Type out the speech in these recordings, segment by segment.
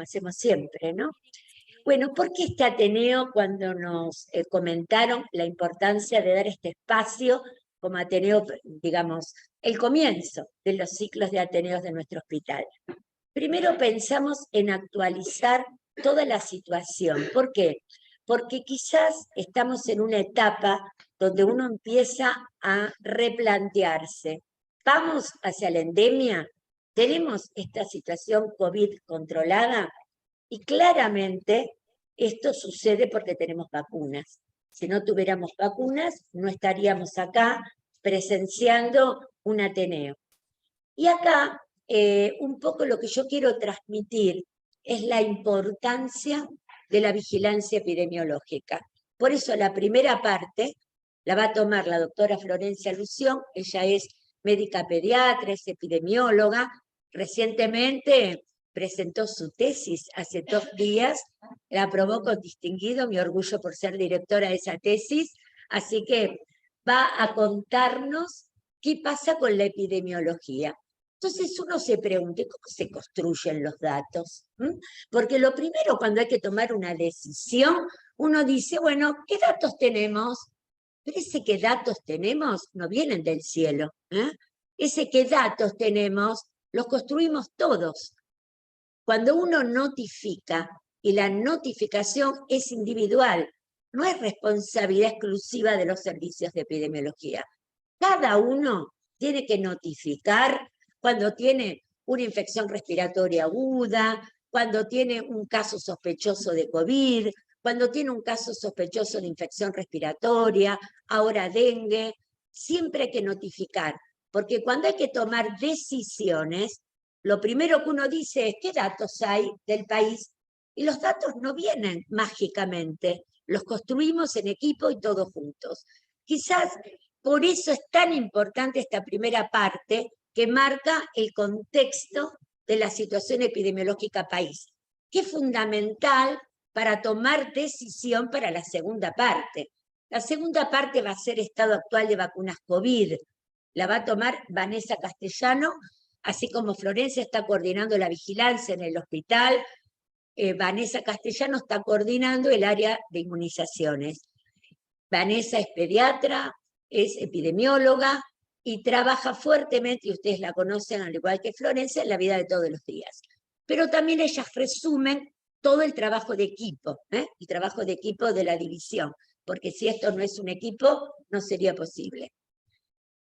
hacemos siempre, ¿no? Bueno, ¿por qué este Ateneo cuando nos comentaron la importancia de dar este espacio como Ateneo, digamos, el comienzo de los ciclos de Ateneos de nuestro hospital? Primero pensamos en actualizar toda la situación. ¿Por qué? Porque quizás estamos en una etapa donde uno empieza a replantearse. ¿Vamos hacia la endemia? ¿Tenemos esta situación COVID controlada? Y claramente esto sucede porque tenemos vacunas. Si no tuviéramos vacunas, no estaríamos acá presenciando un Ateneo. Y acá, un poco lo que yo quiero transmitir es la importancia de la vigilancia epidemiológica. Por eso la primera parte la va a tomar la doctora Florencia Lución. Ella es médica pediatra, es epidemióloga. Recientemente presentó su tesis hace 2 días, la aprobó con distinguido, mi orgullo por ser directora de esa tesis, así que va a contarnos qué pasa con la epidemiología. Entonces uno se pregunta, ¿cómo se construyen los datos? Porque lo primero cuando hay que tomar una decisión, uno dice, bueno, ¿qué datos tenemos? Pero ese qué datos tenemos no vienen del cielo. Ese qué datos tenemos los construimos todos. Cuando uno notifica, y la notificación es individual, no es responsabilidad exclusiva de los servicios de epidemiología. Cada uno tiene que notificar cuando tiene una infección respiratoria aguda, cuando tiene un caso sospechoso de COVID, cuando tiene un caso sospechoso de infección respiratoria, ahora dengue. Siempre hay que notificar, porque cuando hay que tomar decisiones, lo primero que uno dice es qué datos hay del país, y los datos no vienen mágicamente, los construimos en equipo y todos juntos. Quizás por eso es tan importante esta primera parte que marca el contexto de la situación epidemiológica país, que es fundamental para tomar decisión para la segunda parte. La segunda parte va a ser estado actual de vacunas COVID. La va a tomar Vanessa Castellano, así como Florencia está coordinando la vigilancia en el hospital. Vanessa Castellano está coordinando el área de inmunizaciones. Vanessa es pediatra, es epidemióloga y trabaja fuertemente, y ustedes la conocen al igual que Florencia, en la vida de todos los días. Pero también ellas resumen todo el trabajo de equipo, el trabajo de equipo de la división, porque si esto no es un equipo, no sería posible.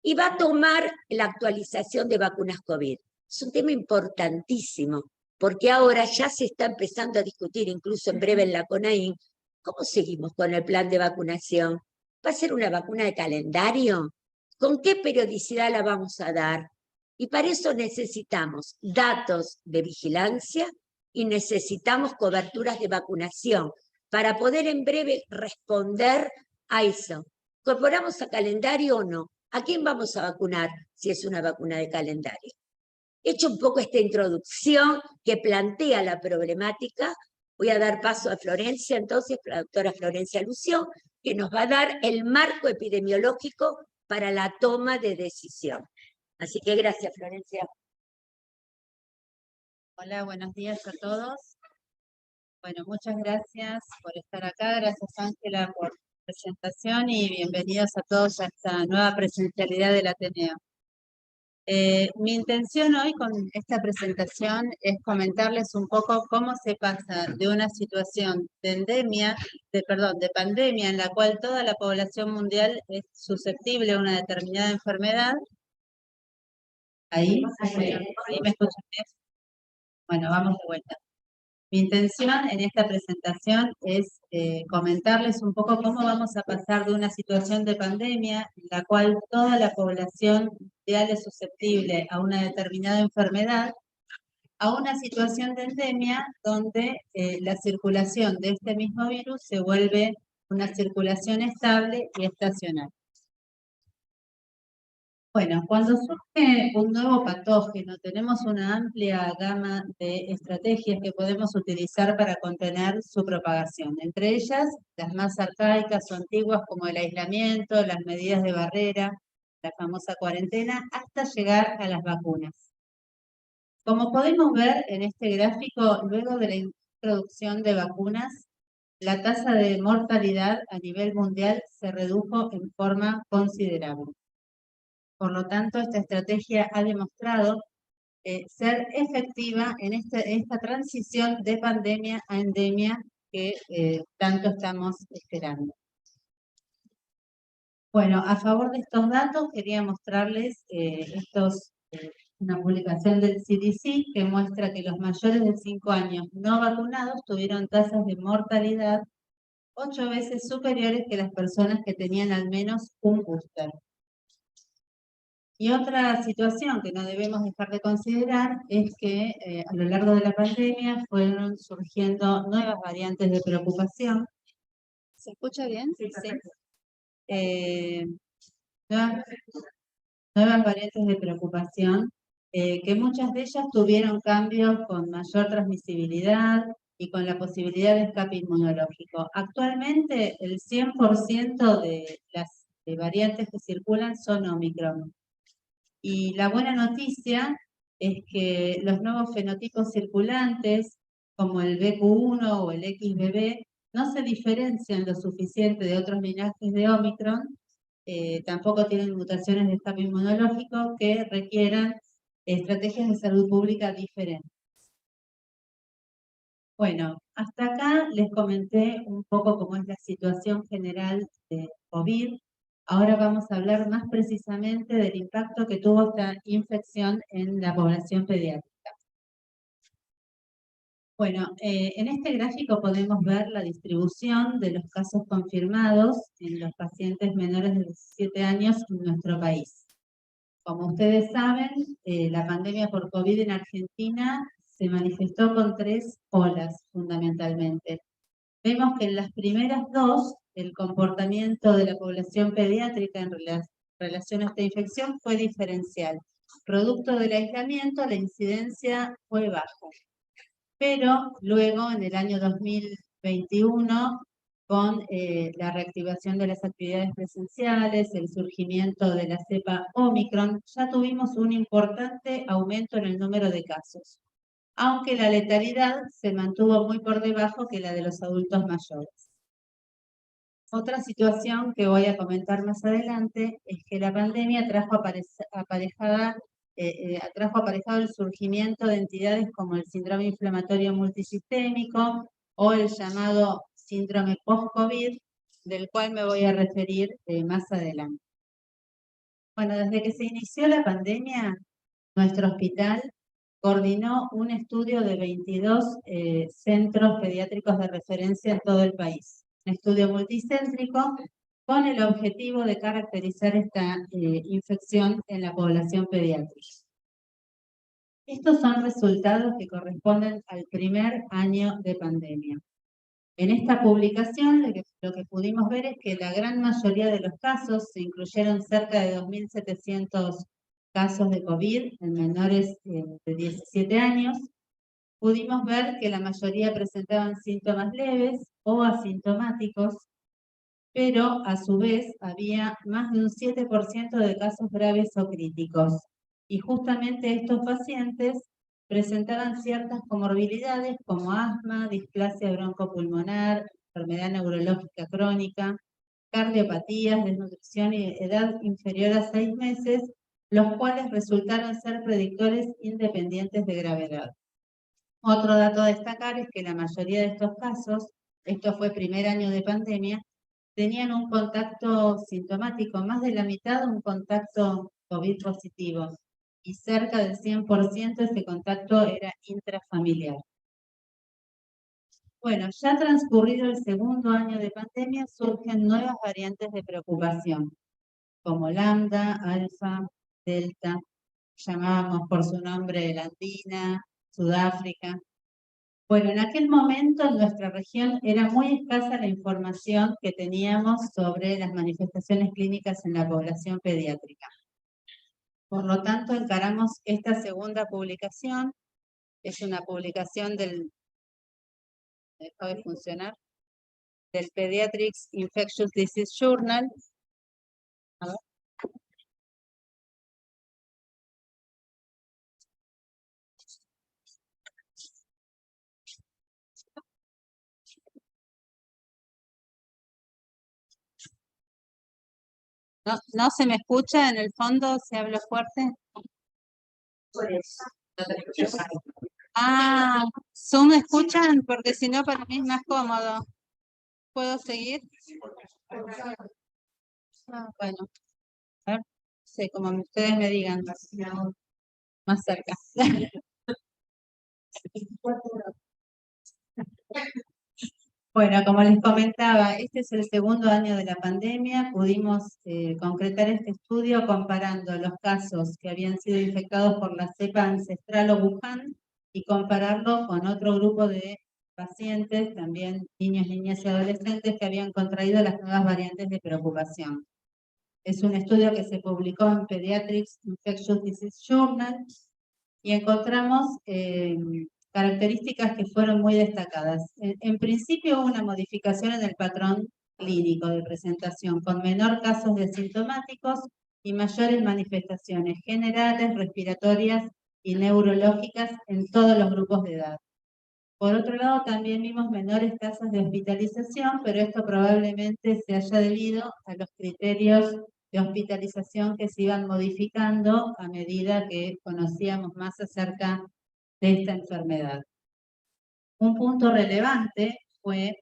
Y va a tomar la actualización de vacunas COVID. Es un tema importantísimo, porque ahora ya se está empezando a discutir, incluso en breve en la CONAIN, ¿cómo seguimos con el plan de vacunación? ¿Va a ser una vacuna de calendario? ¿Con qué periodicidad la vamos a dar? Y para eso necesitamos datos de vigilancia y necesitamos coberturas de vacunación para poder en breve responder a eso. ¿Incorporamos a calendario o no? ¿A quién vamos a vacunar si es una vacuna de calendario? He hecho un poco esta introducción que plantea la problemática. Voy a dar paso a Florencia, entonces, la doctora Florencia Lución, que nos va a dar el marco epidemiológico para la toma de decisión. Así que gracias, Florencia. Hola, buenos días a todos. Bueno, muchas gracias por estar acá. Gracias, Ángela, por la presentación y bienvenidos a todos a esta nueva presencialidad del Ateneo. Mi intención hoy con esta presentación es comentarles un poco cómo se pasa de una situación de de pandemia en la cual toda la población mundial es susceptible a una determinada enfermedad. ¿Ahí me escuchan? Bueno, vamos de vuelta. Mi intención en esta presentación es comentarles un poco cómo vamos a pasar de una situación de pandemia en la cual toda la población mundial es susceptible a una determinada enfermedad a una situación de endemia donde la circulación de este mismo virus se vuelve una circulación estable y estacional. Bueno, cuando surge un nuevo patógeno, tenemos una amplia gama de estrategias que podemos utilizar para contener su propagación. Entre ellas, las más arcaicas o antiguas como el aislamiento, las medidas de barrera, la famosa cuarentena, hasta llegar a las vacunas. Como podemos ver en este gráfico, luego de la introducción de vacunas, la tasa de mortalidad a nivel mundial se redujo en forma considerable. Por lo tanto, esta estrategia ha demostrado ser efectiva en esta transición de pandemia a endemia que tanto estamos esperando. Bueno, a favor de estos datos quería mostrarles una publicación del CDC que muestra que los mayores de 5 años no vacunados tuvieron tasas de mortalidad 8 veces superiores que las personas que tenían al menos un booster. Y otra situación que no debemos dejar de considerar es que a lo largo de la pandemia fueron surgiendo nuevas variantes de preocupación. ¿Se escucha bien? Sí. Nuevas variantes de preocupación, que muchas de ellas tuvieron cambios con mayor transmisibilidad y con la posibilidad de escape inmunológico. Actualmente el 100% de las variantes que circulan son Omicron. Y la buena noticia es que los nuevos fenotipos circulantes, como el BQ1 o el XBB, no se diferencian lo suficiente de otros linajes de Omicron, tampoco tienen mutaciones de escape inmunológico que requieran estrategias de salud pública diferentes. Bueno, hasta acá les comenté un poco cómo es la situación general de COVID. Ahora vamos a hablar más precisamente del impacto que tuvo esta infección en la población pediátrica. Bueno, en este gráfico podemos ver la distribución de los casos confirmados en los pacientes menores de 17 años en nuestro país. Como ustedes saben, la pandemia por COVID en Argentina se manifestó con 3 olas fundamentalmente. Vemos que en las primeras 2, el comportamiento de la población pediátrica en relación a esta infección fue diferencial. Producto del aislamiento, la incidencia fue baja. Pero luego, en el año 2021, con la reactivación de las actividades presenciales, el surgimiento de la cepa Omicron, ya tuvimos un importante aumento en el número de casos, aunque la letalidad se mantuvo muy por debajo que la de los adultos mayores. Otra situación que voy a comentar más adelante es que la pandemia trajo aparejado el surgimiento de entidades como el síndrome inflamatorio multisistémico o el llamado síndrome post-COVID, del cual me voy a referir más adelante. Bueno, desde que se inició la pandemia, nuestro hospital coordinó un estudio de 22 centros pediátricos de referencia en todo el país. Un estudio multicéntrico con el objetivo de caracterizar esta infección en la población pediátrica. Estos son resultados que corresponden al primer año de pandemia. En esta publicación lo que pudimos ver es que la gran mayoría de los casos, se incluyeron cerca de 2.700 casos de COVID en menores de 17 años, pudimos ver que la mayoría presentaban síntomas leves o asintomáticos, pero a su vez había más de un 7% de casos graves o críticos. Y justamente estos pacientes presentaban ciertas comorbilidades como asma, displasia broncopulmonar, enfermedad neurológica crónica, cardiopatías, desnutrición y edad inferior a 6 meses, los cuales resultaron ser predictores independientes de gravedad. Otro dato a destacar es que la mayoría de estos casos, esto fue primer año de pandemia, tenían un contacto sintomático, más de la mitad un contacto COVID positivo, y cerca del 100% de ese contacto era intrafamiliar. Bueno, ya transcurrido el segundo año de pandemia, surgen nuevas variantes de preocupación, como lambda, alfa, delta, llamábamos por su nombre la andina, Sudáfrica. Bueno, en aquel momento en nuestra región era muy escasa la información que teníamos sobre las manifestaciones clínicas en la población pediátrica. Por lo tanto, encaramos esta segunda publicación, es una publicación del Pediatrics Infectious Disease Journal. A ver. ¿No se me escucha en el fondo si hablo fuerte? Por eso. Ah, ¿Zoom escuchan? Porque si no para mí es más cómodo. ¿Puedo seguir? Bueno, a ver, sí, como ustedes me digan, más cerca. Bueno, como les comentaba, este es el segundo año de la pandemia. Pudimos concretar este estudio comparando los casos que habían sido infectados por la cepa ancestral o Wuhan y compararlo con otro grupo de pacientes, también niños, niñas y adolescentes que habían contraído las nuevas variantes de preocupación. Es un estudio que se publicó en Pediatrics Infectious Disease Journal y encontramos características que fueron muy destacadas. En principio, hubo una modificación en el patrón clínico de presentación, con menor casos de asintomáticos y mayores manifestaciones generales, respiratorias y neurológicas en todos los grupos de edad. Por otro lado, también vimos menores tasas de hospitalización, pero esto probablemente se haya debido a los criterios de hospitalización que se iban modificando a medida que conocíamos más acerca de esta enfermedad. Un punto relevante fue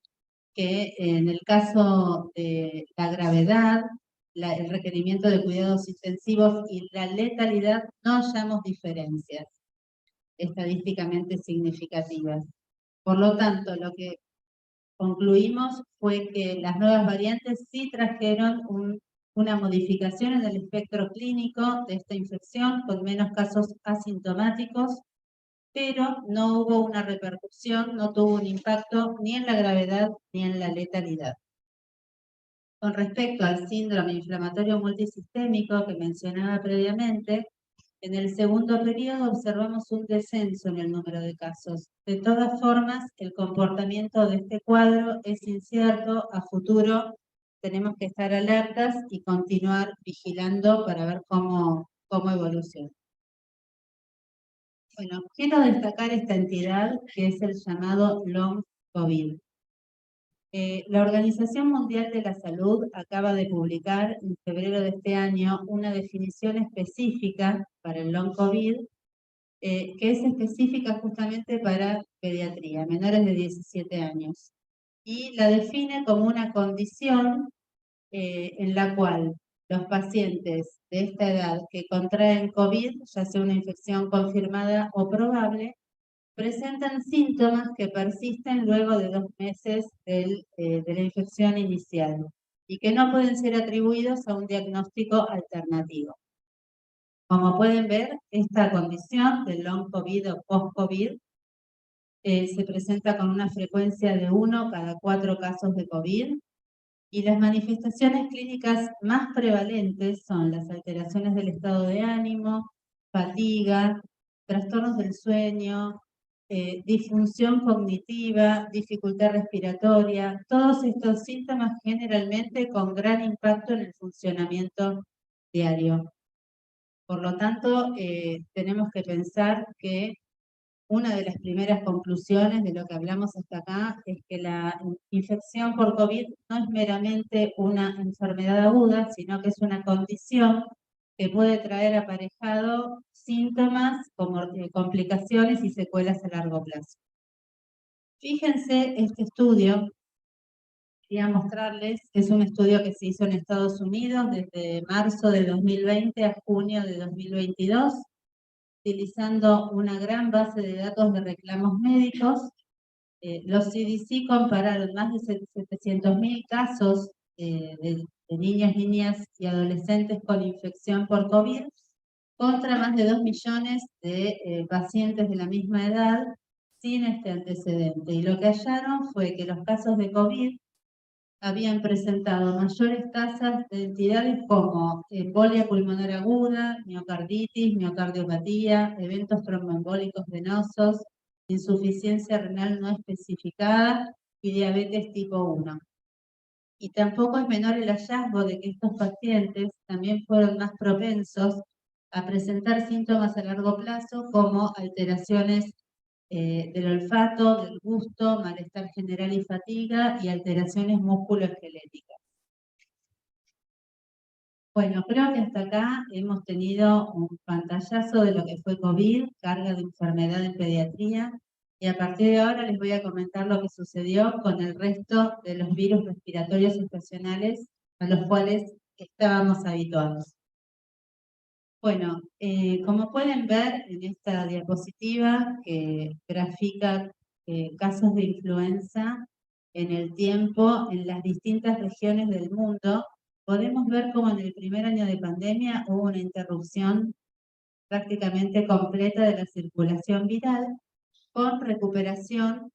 que en el caso de la gravedad, el requerimiento de cuidados intensivos y la letalidad no hallamos diferencias estadísticamente significativas. Por lo tanto, lo que concluimos fue que las nuevas variantes sí trajeron una modificación en el espectro clínico de esta infección, con menos casos asintomáticos, pero no hubo una repercusión, no tuvo un impacto ni en la gravedad ni en la letalidad. Con respecto al síndrome inflamatorio multisistémico que mencionaba previamente, en el segundo periodo observamos un descenso en el número de casos. De todas formas, el comportamiento de este cuadro es incierto. A futuro tenemos que estar alertas y continuar vigilando para ver cómo evoluciona. Bueno, quiero destacar esta entidad que es el llamado Long COVID. La Organización Mundial de la Salud acaba de publicar en febrero de este año una definición específica para el Long COVID, que es específica justamente para pediatría, menores de 17 años. Y la define como una condición en la cual los pacientes de esta edad que contraen COVID, ya sea una infección confirmada o probable, presentan síntomas que persisten luego de 2 meses de la infección inicial y que no pueden ser atribuidos a un diagnóstico alternativo. Como pueden ver, esta condición de long COVID o post-COVID se presenta con una frecuencia de 1 cada 4 casos de COVID y las manifestaciones clínicas más prevalentes son las alteraciones del estado de ánimo, fatiga, trastornos del sueño, disfunción cognitiva, dificultad respiratoria, todos estos síntomas generalmente con gran impacto en el funcionamiento diario. Por lo tanto, tenemos que pensar que una de las primeras conclusiones de lo que hablamos hasta acá es que la infección por COVID no es meramente una enfermedad aguda, sino que es una condición que puede traer aparejado síntomas como complicaciones y secuelas a largo plazo. Fíjense este estudio. Quería mostrarles, es un estudio que se hizo en Estados Unidos desde marzo de 2020 a junio de 2022, utilizando una gran base de datos de reclamos médicos. Los CDC compararon más de 700.000 casos de niños, niñas y adolescentes con infección por COVID contra más de 2 millones de pacientes de la misma edad sin este antecedente. Y lo que hallaron fue que los casos de COVID habían presentado mayores tasas de entidades como embolia pulmonar aguda, miocarditis, miocardiopatía, eventos tromboembólicos venosos, insuficiencia renal no especificada y diabetes tipo 1. Y tampoco es menor el hallazgo de que estos pacientes también fueron más propensos a presentar síntomas a largo plazo como alteraciones del olfato, del gusto, malestar general y fatiga y alteraciones musculoesqueléticas. Bueno, creo que hasta acá hemos tenido un pantallazo de lo que fue COVID, carga de enfermedad en pediatría, y a partir de ahora les voy a comentar lo que sucedió con el resto de los virus respiratorios estacionales a los cuales estábamos habituados. Bueno, como pueden ver en esta diapositiva que grafica casos de influenza en el tiempo en las distintas regiones del mundo, podemos ver cómo en el primer año de pandemia hubo una interrupción prácticamente completa de la circulación viral, con recuperación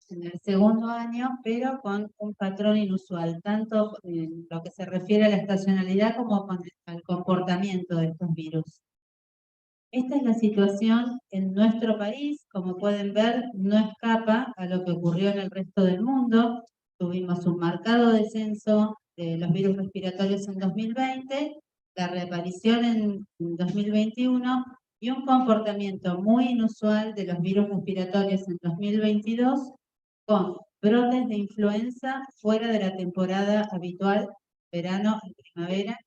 en el segundo año, pero con un patrón inusual, tanto en lo que se refiere a la estacionalidad como al comportamiento de estos virus. Esta es la situación en nuestro país, como pueden ver, no escapa a lo que ocurrió en el resto del mundo. Tuvimos un marcado descenso de los virus respiratorios en 2020, la reaparición en 2021 y un comportamiento muy inusual de los virus respiratorios en 2022, con brotes de influenza fuera de la temporada habitual, verano y primavera,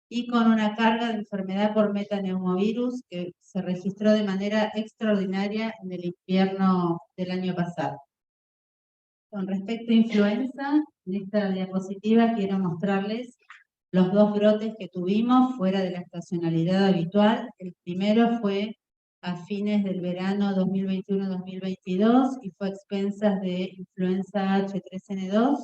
y con una carga de enfermedad por metaneumovirus que se registró de manera extraordinaria en el invierno del año pasado. Con respecto a influenza, en esta diapositiva quiero mostrarles los dos brotes que tuvimos fuera de la estacionalidad habitual. El primero fue a fines del verano 2021-2022 y fue a expensas de influenza H3N2.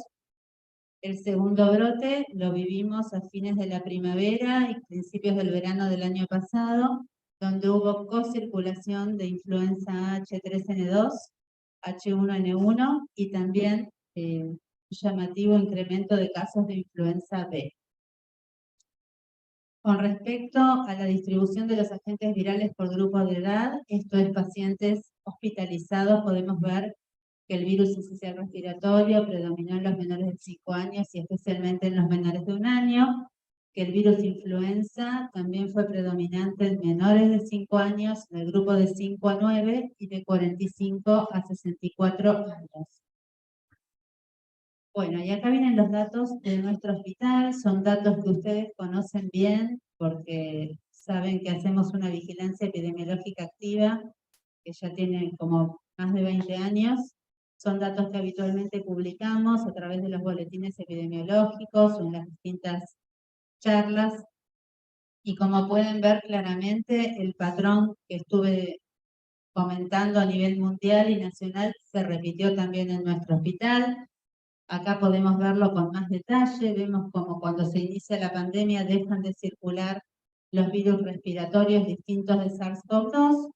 El segundo brote lo vivimos a fines de la primavera y principios del verano del año pasado, donde hubo co-circulación de influenza H3N2, H1N1 y también un llamativo incremento de casos de influenza B. Con respecto a la distribución de los agentes virales por grupo de edad, esto es pacientes hospitalizados, podemos ver que el virus esencial respiratorio predominó en los menores de 5 años y especialmente en los menores de 1 año, que el virus influenza también fue predominante en menores de 5 años, en el grupo de 5 a 9 y de 45 a 64 años. Bueno, y acá vienen los datos de nuestro hospital, son datos que ustedes conocen bien porque saben que hacemos una vigilancia epidemiológica activa, que ya tiene como más de 20 años. Son datos que habitualmente publicamos a través de los boletines epidemiológicos o en las distintas charlas. Y como pueden ver claramente, el patrón que estuve comentando a nivel mundial y nacional se repitió también en nuestro hospital. Acá podemos verlo con más detalle, vemos como cuando se inicia la pandemia dejan de circular los virus respiratorios distintos de SARS-CoV-2,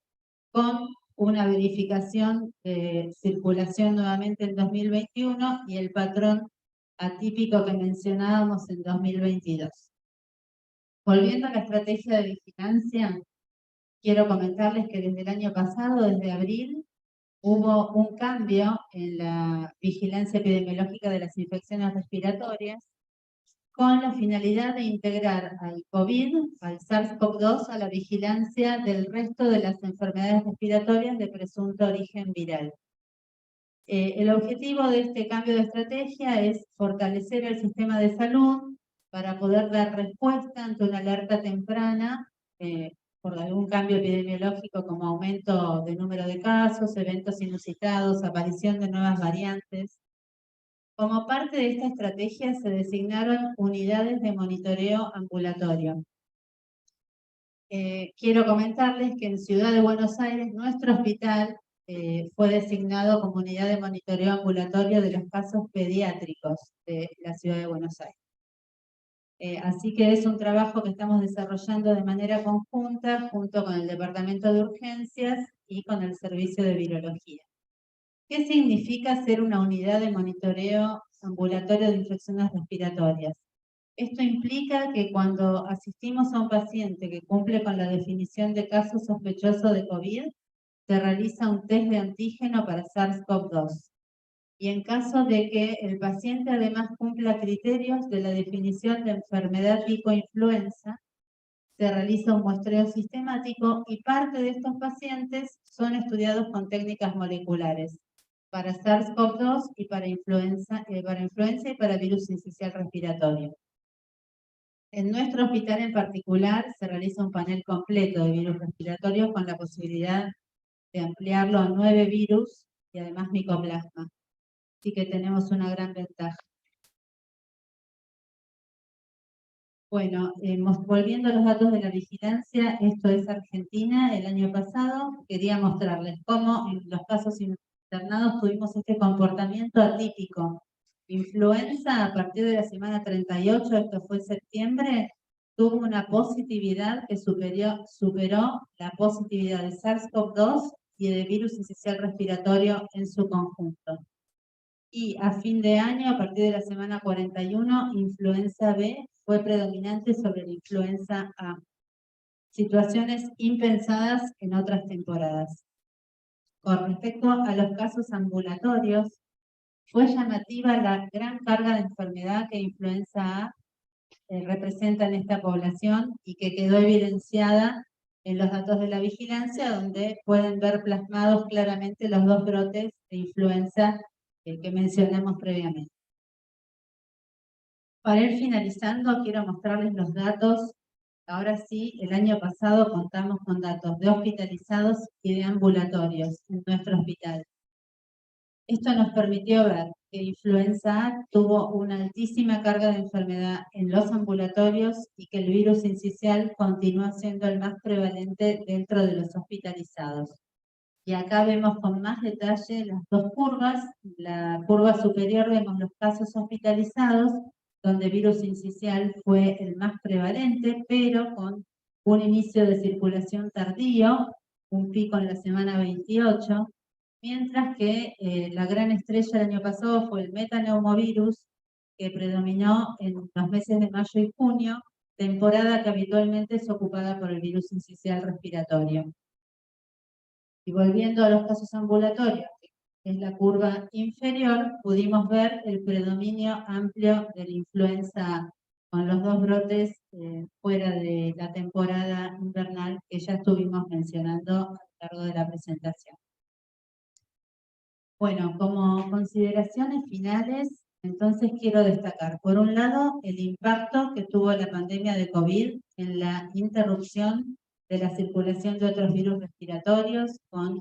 con una verificación de circulación nuevamente en 2021 y el patrón atípico que mencionábamos en 2022. Volviendo a la estrategia de vigilancia, quiero comentarles que desde el año pasado, desde abril, hubo un cambio en la vigilancia epidemiológica de las infecciones respiratorias con la finalidad de integrar al COVID, al SARS-CoV-2, a la vigilancia del resto de las enfermedades respiratorias de presunto origen viral. El objetivo de este cambio de estrategia es fortalecer el sistema de salud para poder dar respuesta ante una alerta temprana por algún cambio epidemiológico como aumento de número de casos, eventos inusitados, aparición de nuevas variantes. Como parte de esta estrategia se designaron unidades de monitoreo ambulatorio. Quiero comentarles que en Ciudad de Buenos Aires nuestro hospital fue designado como unidad de monitoreo ambulatorio de los casos pediátricos de la Ciudad de Buenos Aires. Así que es un trabajo que estamos desarrollando de manera conjunta junto con el Departamento de Urgencias y con el Servicio de Virología. ¿Qué significa ser una unidad de monitoreo ambulatorio de infecciones respiratorias? Esto implica que cuando asistimos a un paciente que cumple con la definición de caso sospechoso de COVID, se realiza un test de antígeno para SARS-CoV-2. Y en caso de que el paciente además cumpla criterios de la definición de enfermedad tipo influenza, se realiza un muestreo sistemático y parte de estos pacientes son estudiados con técnicas moleculares para SARS-CoV-2 y para influenza y para virus sincicial respiratorio. En nuestro hospital en particular se realiza un panel completo de virus respiratorios con la posibilidad de ampliarlo a 9 virus y además micoplasma. Así que tenemos una gran ventaja. Bueno, volviendo a los datos de la vigilancia, esto es Argentina el año pasado. Quería mostrarles cómo en los casos internados tuvimos este comportamiento atípico. Influenza, a partir de la semana 38, esto fue septiembre, tuvo una positividad que superó la positividad de SARS-CoV-2 y de virus incisional respiratorio en su conjunto. Y a fin de año, a partir de la semana 41, influenza B fue predominante sobre la influenza A. Situaciones impensadas en otras temporadas. Con respecto a los casos ambulatorios, fue llamativa la gran carga de enfermedad que influenza A representa en esta población y que quedó evidenciada en los datos de la vigilancia, donde pueden ver plasmados claramente los 2 brotes de influenza que mencionamos previamente. Para ir finalizando, quiero mostrarles los datos. Ahora sí, el año pasado contamos con datos de hospitalizados y de ambulatorios en nuestro hospital. Esto nos permitió ver que influenza A tuvo una altísima carga de enfermedad en los ambulatorios y que el virus sincicial continúa siendo el más prevalente dentro de los hospitalizados. Y acá vemos con más detalle las 2 curvas. La curva superior vemos los casos hospitalizados, donde virus sincicial fue el más prevalente, pero con un inicio de circulación tardío, un pico en la semana 28, mientras que la gran estrella del año pasado fue el metaneumovirus, que predominó en los meses de mayo y junio, temporada que habitualmente es ocupada por el virus sincicial respiratorio. Y volviendo a los casos ambulatorios, que es la curva inferior, pudimos ver el predominio amplio de la influenza A, con los 2 brotes fuera de la temporada invernal que ya estuvimos mencionando a lo largo de la presentación. Bueno, como consideraciones finales, entonces quiero destacar, por un lado, el impacto que tuvo la pandemia de COVID en la interrupción de la circulación de otros virus respiratorios, con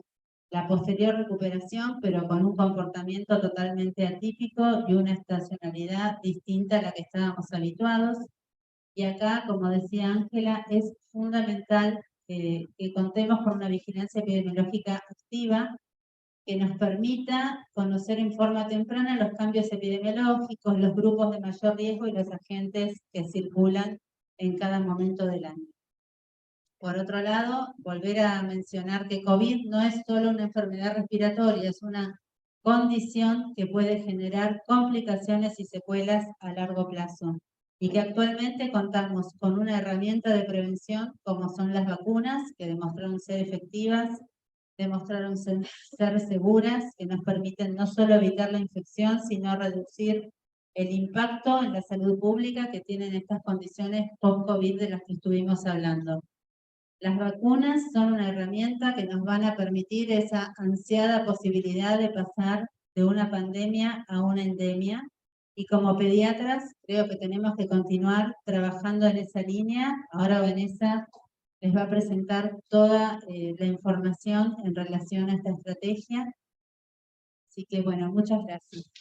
la posterior recuperación, pero con un comportamiento totalmente atípico y una estacionalidad distinta a la que estábamos habituados. Y acá, como decía Ángela, es fundamental que contemos con una vigilancia epidemiológica activa que nos permita conocer en forma temprana los cambios epidemiológicos, los grupos de mayor riesgo y los agentes que circulan en cada momento del año. Por otro lado, volver a mencionar que COVID no es solo una enfermedad respiratoria, es una condición que puede generar complicaciones y secuelas a largo plazo, y que actualmente contamos con una herramienta de prevención como son las vacunas, que demostraron ser efectivas, demostraron ser seguras, que nos permiten no solo evitar la infección, sino reducir el impacto en la salud pública que tienen estas condiciones post-COVID de las que estuvimos hablando. Las vacunas son una herramienta que nos van a permitir esa ansiada posibilidad de pasar de una pandemia a una endemia, y como pediatras creo que tenemos que continuar trabajando en esa línea. Ahora Vanessa les va a presentar toda la información en relación a esta estrategia. Así que bueno, muchas gracias.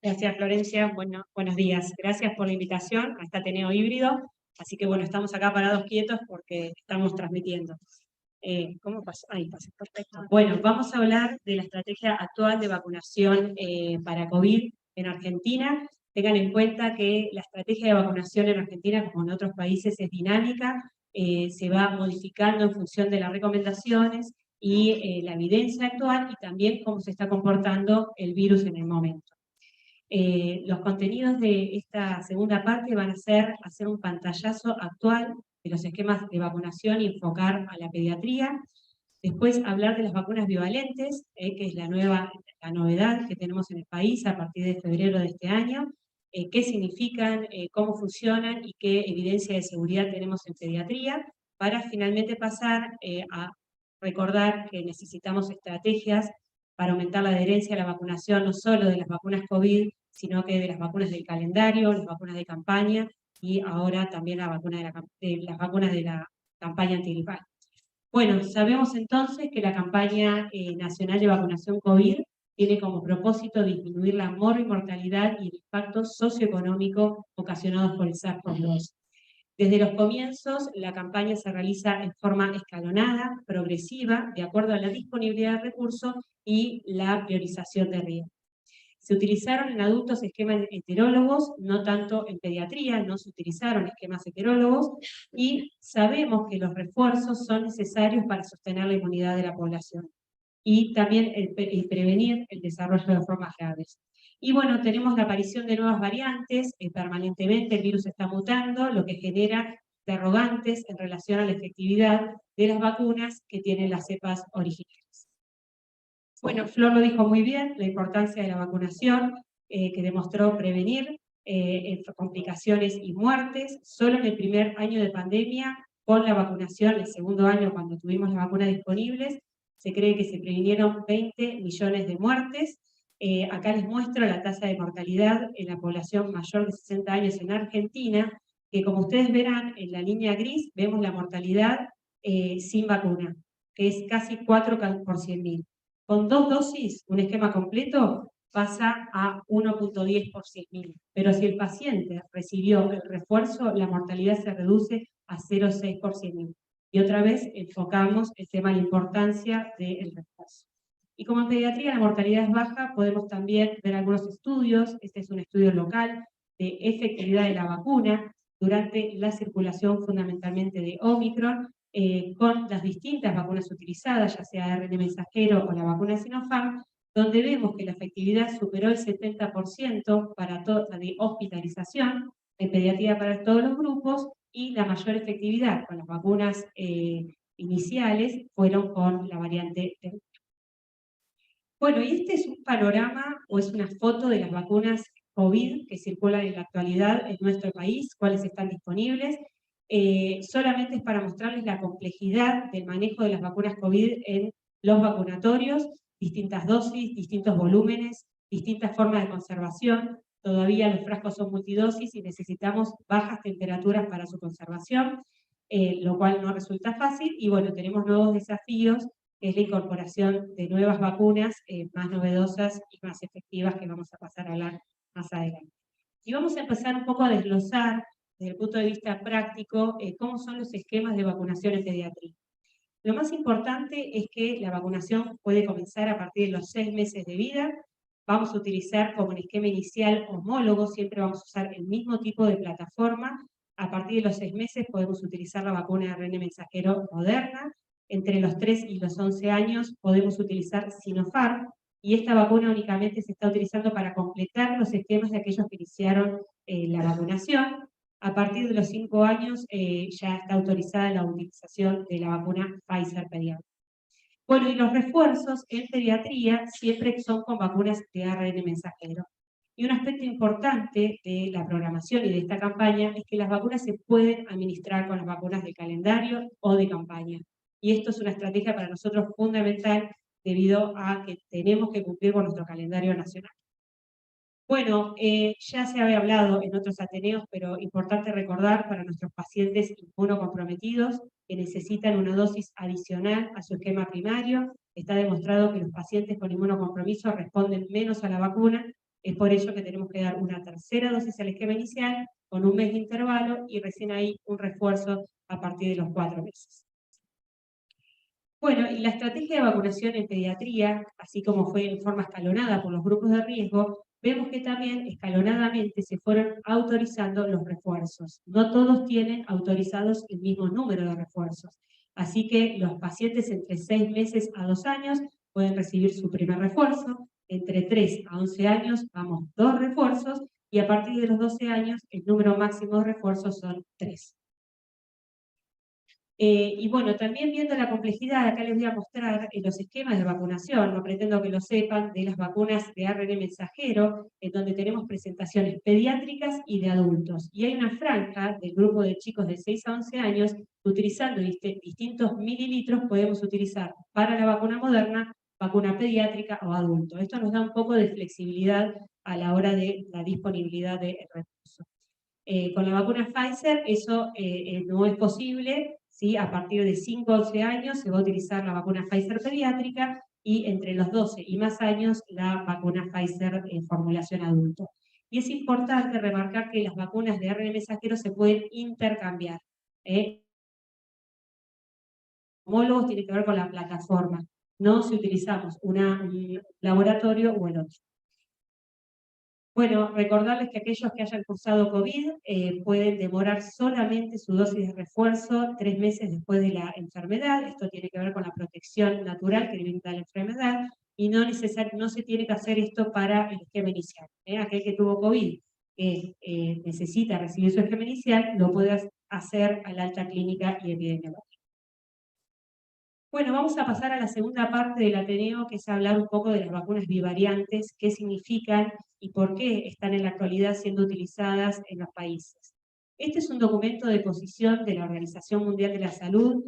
Gracias, Florencia. Bueno, buenos días. Gracias por la invitación a este Ateneo híbrido. Así que bueno, estamos acá parados quietos porque estamos transmitiendo. ¿Cómo pasó? Ahí pasó, perfecto. Bueno, vamos a hablar de la estrategia actual de vacunación para COVID en Argentina. Tengan en cuenta que la estrategia de vacunación en Argentina, como en otros países, es dinámica, se va modificando en función de las recomendaciones y la evidencia actual, y también cómo se está comportando el virus en el momento. Los contenidos de esta segunda parte van a ser hacer un pantallazo actual de los esquemas de vacunación y enfocar a la pediatría. Después hablar de las vacunas bivalentes, que es la novedad que tenemos en el país a partir de febrero de este año, qué significan, cómo funcionan y qué evidencia de seguridad tenemos en pediatría, para finalmente pasar a recordar que necesitamos estrategias para aumentar la adherencia a la vacunación, no solo de las vacunas COVID, sino que de las vacunas del calendario, las vacunas de campaña y ahora también la vacuna las vacunas de la campaña antigripal. Bueno, sabemos entonces que la campaña nacional de vacunación COVID tiene como propósito disminuir la mortalidad y el impacto socioeconómico ocasionados por el SARS-CoV-2. Desde los comienzos, la campaña se realiza en forma escalonada, progresiva, de acuerdo a la disponibilidad de recursos y la priorización de riesgo. Se utilizaron en adultos esquemas heterólogos, no tanto en pediatría, no se utilizaron esquemas heterólogos, y sabemos que los refuerzos son necesarios para sostener la inmunidad de la población y también el prevenir el desarrollo de formas graves. Y bueno, tenemos la aparición de nuevas variantes, permanentemente el virus está mutando, lo que genera interrogantes en relación a la efectividad de las vacunas que tienen las cepas originales. Bueno, Flor lo dijo muy bien, la importancia de la vacunación, que demostró prevenir complicaciones y muertes. Solo en el primer año de pandemia, con la vacunación, el segundo año cuando tuvimos las vacunas disponibles, se cree que se previnieron 20 millones de muertes. Acá les muestro la tasa de mortalidad en la población mayor de 60 años en Argentina, que como ustedes verán, en la línea gris vemos la mortalidad sin vacuna, que es casi 4 por 100.000. Con 2 dosis, un esquema completo, pasa a 1.10 por 100.000. Pero si el paciente recibió el refuerzo, la mortalidad se reduce a 0.6 por 100.000. Y otra vez enfocamos el tema de la importancia del refuerzo. Y como en pediatría la mortalidad es baja, podemos también ver algunos estudios. Este es un estudio local de efectividad de la vacuna durante la circulación fundamentalmente de Omicron, con las distintas vacunas utilizadas, ya sea ARN mensajero o la vacuna Sinopharm, donde vemos que la efectividad superó el 70% para la de hospitalización, en pediatría para todos los grupos, y la mayor efectividad con las vacunas iniciales fueron con la variante Delta. Bueno, y este es un panorama o es una foto de las vacunas COVID que circulan en la actualidad en nuestro país, cuáles están disponibles. Solamente es para mostrarles la complejidad del manejo de las vacunas COVID en los vacunatorios, distintas dosis, distintos volúmenes, distintas formas de conservación. Todavía los frascos son multidosis y necesitamos bajas temperaturas para su conservación, lo cual no resulta fácil. Y bueno, tenemos nuevos desafíos, que es la incorporación de nuevas vacunas más novedosas y más efectivas que vamos a pasar a hablar más adelante. Y vamos a empezar un poco a desglosar desde el punto de vista práctico cómo son los esquemas de vacunación en pediatría. Lo más importante es que la vacunación puede comenzar a partir de los 6 meses de vida. Vamos a utilizar como un esquema inicial homólogo, siempre vamos a usar el mismo tipo de plataforma. A partir de los 6 meses podemos utilizar la vacuna de ARN mensajero Moderna. Entre los 3 y los 11 años podemos utilizar Sinopharm, y esta vacuna únicamente se está utilizando para completar los esquemas de aquellos que iniciaron la vacunación. A partir de los 5 años ya está autorizada la utilización de la vacuna Pfizer pediátrica. Bueno, y los refuerzos en pediatría siempre son con vacunas de ARN mensajero. Y un aspecto importante de la programación y de esta campaña es que las vacunas se pueden administrar con las vacunas de calendario o de campaña. Y esto es una estrategia para nosotros fundamental debido a que tenemos que cumplir con nuestro calendario nacional. Bueno, ya se había hablado en otros ateneos, pero importante recordar para nuestros pacientes inmunocomprometidos que necesitan una dosis adicional a su esquema primario. Está demostrado que los pacientes con inmunocompromiso responden menos a la vacuna. Es por ello que tenemos que dar una tercera dosis al esquema inicial con 1 mes de intervalo y recién ahí un refuerzo a partir de los 4 meses. Bueno, y la estrategia de vacunación en pediatría, así como fue en forma escalonada por los grupos de riesgo, vemos que también escalonadamente se fueron autorizando los refuerzos. No todos tienen autorizados el mismo número de refuerzos. Así que los pacientes entre 6 meses a 2 años pueden recibir su primer refuerzo. Entre 3 a 11 años vamos 2 refuerzos y a partir de los 12 años el número máximo de refuerzos son 3. Y bueno, también viendo la complejidad, acá les voy a mostrar los esquemas de vacunación, no pretendo que lo sepan, de las vacunas de ARN mensajero, en donde tenemos presentaciones pediátricas y de adultos. Y hay una franja del grupo de chicos de 6 a 11 años, utilizando distintos mililitros, podemos utilizar para la vacuna Moderna vacuna pediátrica o adulto. Esto nos da un poco de flexibilidad a la hora de la disponibilidad de recursos. Con la vacuna Pfizer eso no es posible, ¿sí? A partir de 5 o 11 años se va a utilizar la vacuna Pfizer pediátrica y entre los 12 y más años la vacuna Pfizer en formulación adulto. Y es importante remarcar que las vacunas de ARN mensajero se pueden intercambiar. Homólogos tiene que ver con la plataforma, no si utilizamos un laboratorio o el otro. Bueno, recordarles que aquellos que hayan cursado COVID pueden demorar solamente su dosis de refuerzo 3 meses después de la enfermedad. Esto tiene que ver con la protección natural que brinda la enfermedad y no se tiene que hacer esto para el esquema inicial. Aquel que tuvo COVID que necesita recibir su esquema inicial lo puede hacer al alta clínica y epidemiológica. Bueno, vamos a pasar a la segunda parte del Ateneo, que es hablar un poco de las vacunas bivariantes, qué significan y por qué están en la actualidad siendo utilizadas en los países. Este es un documento de posición de la Organización Mundial de la Salud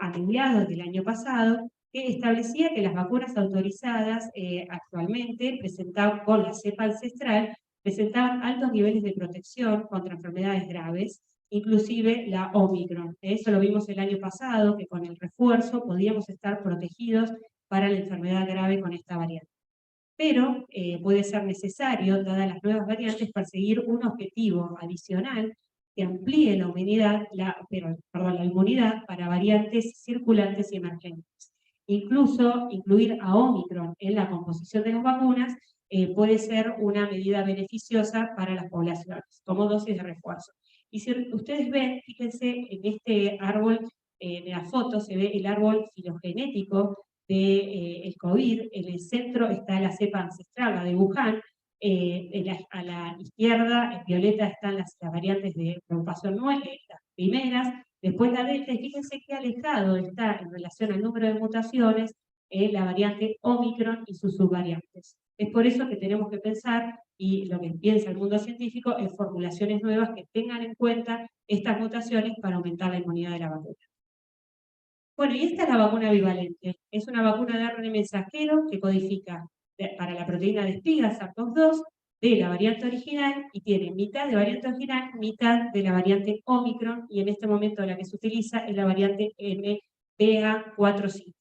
a mediados del año pasado, que establecía que las vacunas autorizadas actualmente presentaban con la cepa ancestral, presentaban altos niveles de protección contra enfermedades graves, inclusive la Omicron. Eso lo vimos el año pasado, que con el refuerzo podíamos estar protegidos para la enfermedad grave con esta variante. Pero puede ser necesario, dadas las nuevas variantes, perseguir un objetivo adicional que amplíe la inmunidad para variantes circulantes y emergentes. Incluso incluir a Omicron en la composición de las vacunas puede ser una medida beneficiosa para las poblaciones, como dosis de refuerzo. Y si ustedes ven, fíjense, en este árbol, de la foto, se ve el árbol filogenético del COVID. En el centro está la cepa ancestral, la de Wuhan. A la izquierda, en violeta, están las variantes de preocupación 9, las primeras. Después la delta, y fíjense qué alejado está en relación al número de mutaciones la variante Omicron y sus subvariantes. Es por eso que tenemos que pensar, y lo que piensa el mundo científico, en formulaciones nuevas que tengan en cuenta estas mutaciones para aumentar la inmunidad de la vacuna. Bueno, y esta es la vacuna bivalente. Es una vacuna de ARN mensajero que codifica para la proteína de espiga, SARS-CoV-2, de la variante original, y tiene mitad de variante original, mitad de la variante Omicron, y en este momento la que se utiliza es la variante MPA45.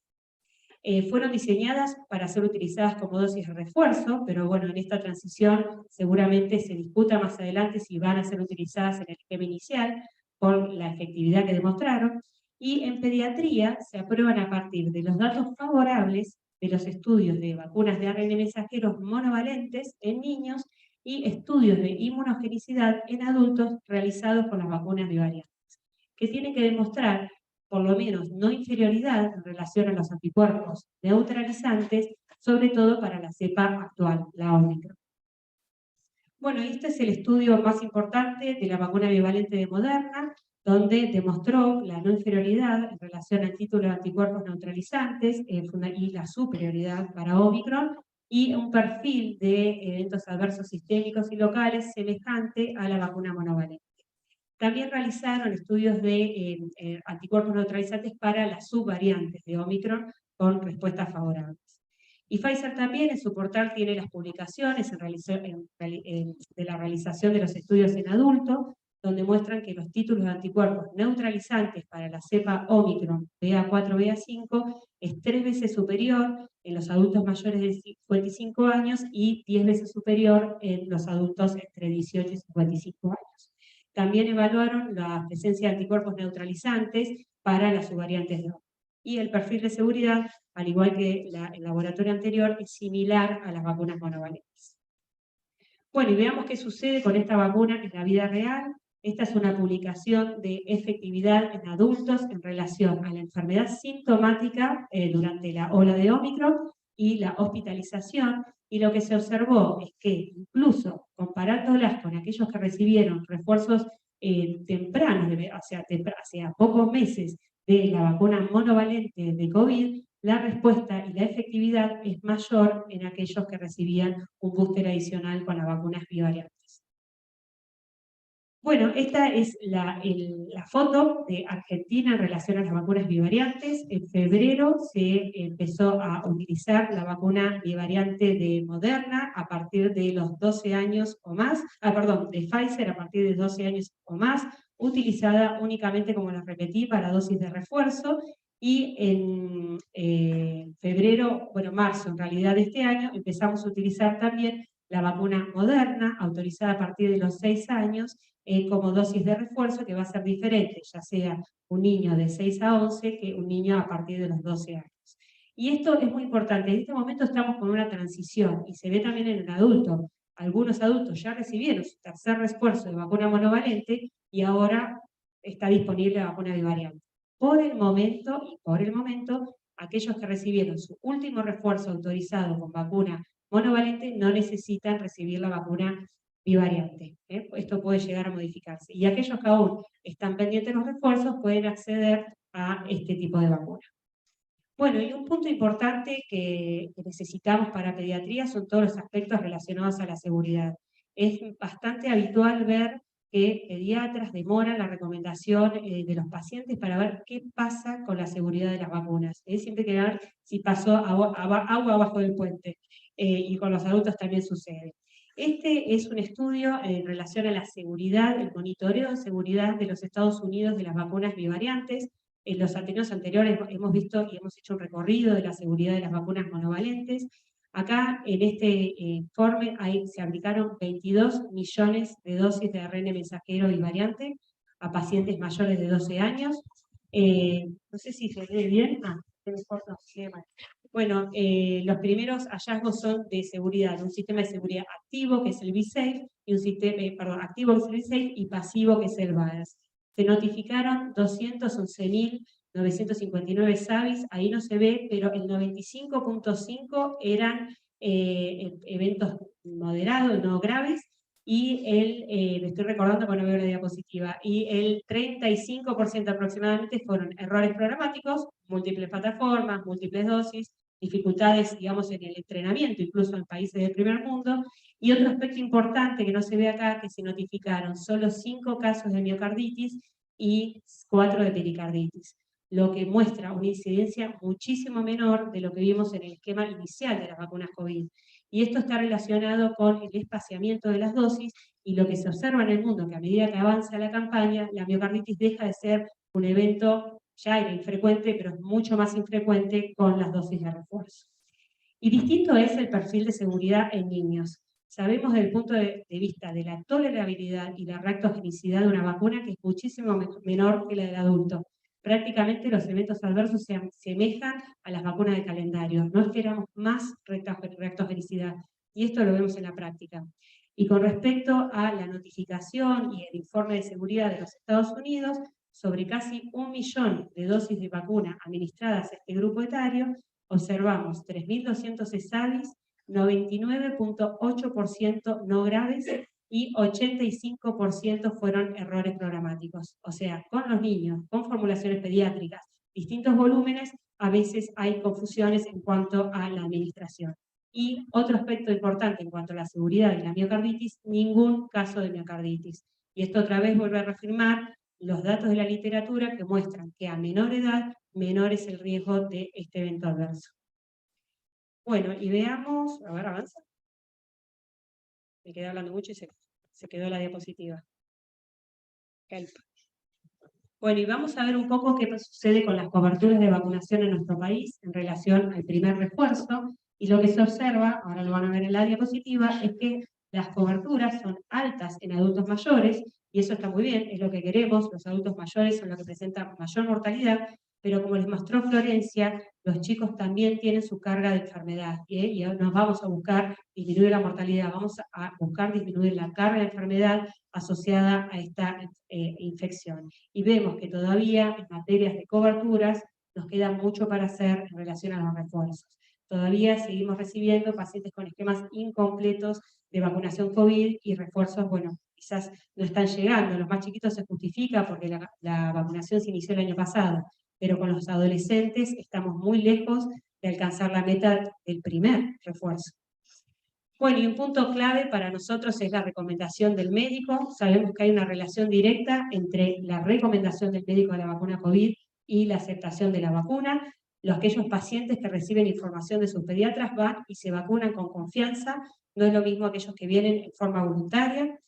Fueron diseñadas para ser utilizadas como dosis de refuerzo, pero bueno, en esta transición seguramente se discuta más adelante si van a ser utilizadas en el esquema inicial, por la efectividad que demostraron, y en pediatría se aprueban a partir de los datos favorables de los estudios de vacunas de ARN mensajeros monovalentes en niños y estudios de inmunogenicidad en adultos realizados con las vacunas bivariantes, que tienen que demostrar por lo menos no inferioridad en relación a los anticuerpos neutralizantes, sobre todo para la cepa actual, la Omicron. Bueno, este es el estudio más importante de la vacuna bivalente de Moderna, donde demostró la no inferioridad en relación al título de anticuerpos neutralizantes y la superioridad para Omicron, y un perfil de eventos adversos sistémicos y locales semejante a la vacuna monovalente. También realizaron estudios de anticuerpos neutralizantes para las subvariantes de Omicron con respuestas favorables. Y Pfizer también en su portal tiene las publicaciones de la realización de los estudios en adultos, donde muestran que los títulos de anticuerpos neutralizantes para la cepa Omicron BA4, BA5 es 3 veces superior en los adultos mayores de 55 años y 10 veces superior en los adultos entre 18 y 55 años. También evaluaron la presencia de anticuerpos neutralizantes para las subvariantes de Omicron. Y el perfil de seguridad, al igual que el laboratorio anterior, es similar a las vacunas monovalentes. Bueno, y veamos qué sucede con esta vacuna en la vida real. Esta es una publicación de efectividad en adultos en relación a la enfermedad sintomática durante la ola de Omicron y la hospitalización, y lo que se observó es que incluso comparándolas con aquellos que recibieron refuerzos tempranos, hacia pocos meses de la vacuna monovalente de COVID, la respuesta y la efectividad es mayor en aquellos que recibían un booster adicional con las vacunas bivariantes. Bueno, esta es la foto de Argentina en relación a las vacunas bivariantes. En febrero se empezó a utilizar la vacuna bivariante de Moderna a partir de los 12 años o más, de Pfizer a partir de 12 años o más, utilizada únicamente, como les repetí, para dosis de refuerzo. Y en marzo en realidad de este año, empezamos a utilizar también la vacuna Moderna, autorizada a partir de los 6 años, como dosis de refuerzo, que va a ser diferente, ya sea un niño de 6 a 11 que un niño a partir de los 12 años. Y esto es muy importante. En este momento estamos con una transición, y se ve también en el adulto. Algunos adultos ya recibieron su tercer refuerzo de vacuna monovalente, y ahora está disponible la vacuna bivariante. Por el momento, aquellos que recibieron su último refuerzo autorizado con vacuna monovalente no necesitan recibir la vacuna bivariante. Esto puede llegar a modificarse. Y aquellos que aún están pendientes de los refuerzos pueden acceder a este tipo de vacuna. Bueno, y un punto importante que necesitamos para pediatría son todos los aspectos relacionados a la seguridad. Es bastante habitual ver que pediatras demoran la recomendación de los pacientes para ver qué pasa con la seguridad de las vacunas. Siempre hay que ver si pasó agua abajo del puente, y con los adultos también sucede. Este es un estudio en relación a la seguridad, el monitoreo de seguridad de los Estados Unidos de las vacunas bivariantes. En los ateneos anteriores hemos visto y hemos hecho un recorrido de la seguridad de las vacunas monovalentes. Acá, en este informe, se aplicaron 22 millones de dosis de ARN mensajero bivariante a pacientes mayores de 12 años. No sé si se ve bien. Bueno, los primeros hallazgos son de seguridad, un sistema de seguridad activo, que es el V-Safe, y un sistema, activo que es el V-Safe, y pasivo, que es el VAERS. Se notificaron 211.959 SAVIs, ahí no se ve, pero el 95.5 eran eventos moderados, no graves, y me estoy recordando cuando veo la diapositiva, y el 35% aproximadamente fueron errores programáticos, múltiples plataformas, múltiples dosis, dificultades, digamos, en el entrenamiento, incluso en países del primer mundo. Y otro aspecto importante que no se ve acá, que se notificaron solo 5 casos de miocarditis y 4 de pericarditis, lo que muestra una incidencia muchísimo menor de lo que vimos en el esquema inicial de las vacunas COVID. Y esto está relacionado con el espaciamiento de las dosis, y lo que se observa en el mundo, que a medida que avanza la campaña, la miocarditis deja de ser un evento, ya era infrecuente, pero es mucho más infrecuente con las dosis de refuerzo. Y distinto es el perfil de seguridad en niños. Sabemos desde el punto de vista de la tolerabilidad y la reactogenicidad de una vacuna que es muchísimo menor que la del adulto. Prácticamente los eventos adversos se asemejan a las vacunas de calendario. No esperamos más reactogenicidad, y esto lo vemos en la práctica. Y con respecto a la notificación y el informe de seguridad de los Estados Unidos, sobre casi 1 millón de dosis de vacuna administradas a este grupo etario, observamos 3.200 SAVIs, 99.8% no graves y 85% fueron errores programáticos. O sea, con los niños, con formulaciones pediátricas, distintos volúmenes, a veces hay confusiones en cuanto a la administración. Y otro aspecto importante en cuanto a la seguridad de la miocarditis, ningún caso de miocarditis. Y esto otra vez vuelve a reafirmar los datos de la literatura que muestran que a menor edad, menor es el riesgo de este evento adverso. Bueno, y veamos, a ver, avanza. Me quedé hablando mucho y se quedó la diapositiva. Help. Bueno, y vamos a ver un poco qué sucede con las coberturas de vacunación en nuestro país en relación al primer refuerzo. Y lo que se observa, ahora lo van a ver en la diapositiva, es que las coberturas son altas en adultos mayores, y eso está muy bien, es lo que queremos. Los adultos mayores son los que presentan mayor mortalidad, pero como les mostró Florencia, los chicos también tienen su carga de enfermedad, y nos vamos a buscar disminuir la mortalidad, vamos a buscar disminuir la carga de enfermedad asociada a esta infección. Y vemos que todavía en materias de coberturas nos queda mucho para hacer en relación a los refuerzos. Todavía seguimos recibiendo pacientes con esquemas incompletos de vacunación COVID, y refuerzos, bueno, quizás no están llegando. Los más chiquitos se justifica porque la vacunación se inició el año pasado, pero con los adolescentes estamos muy lejos de alcanzar la meta del primer refuerzo. Bueno, y un punto clave para nosotros es la recomendación del médico. Sabemos que hay una relación directa entre la recomendación del médico de la vacuna COVID y la aceptación de la vacuna. Aquellos pacientes que reciben información de sus pediatras van y se vacunan con confianza. No es lo mismo aquellos que vienen en forma voluntaria.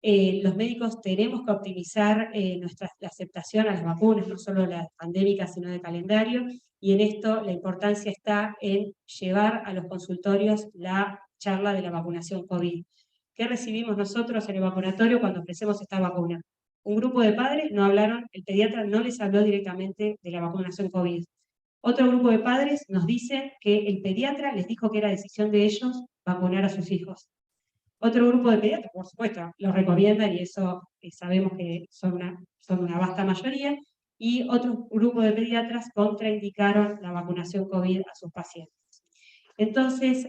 Los médicos tenemos que optimizar la aceptación a las vacunas, no solo las pandémicas, sino de calendario, y en esto la importancia está en llevar a los consultorios la charla de la vacunación COVID. ¿Qué recibimos nosotros en el vacunatorio cuando ofrecemos esta vacuna? Un grupo de padres no hablaron, el pediatra no les habló directamente de la vacunación COVID. Otro grupo de padres nos dice que el pediatra les dijo que era decisión de ellos vacunar a sus hijos. Otro grupo de pediatras, por supuesto, lo recomiendan y eso sabemos que son una vasta mayoría, y otro grupo de pediatras contraindicaron la vacunación COVID a sus pacientes. Entonces,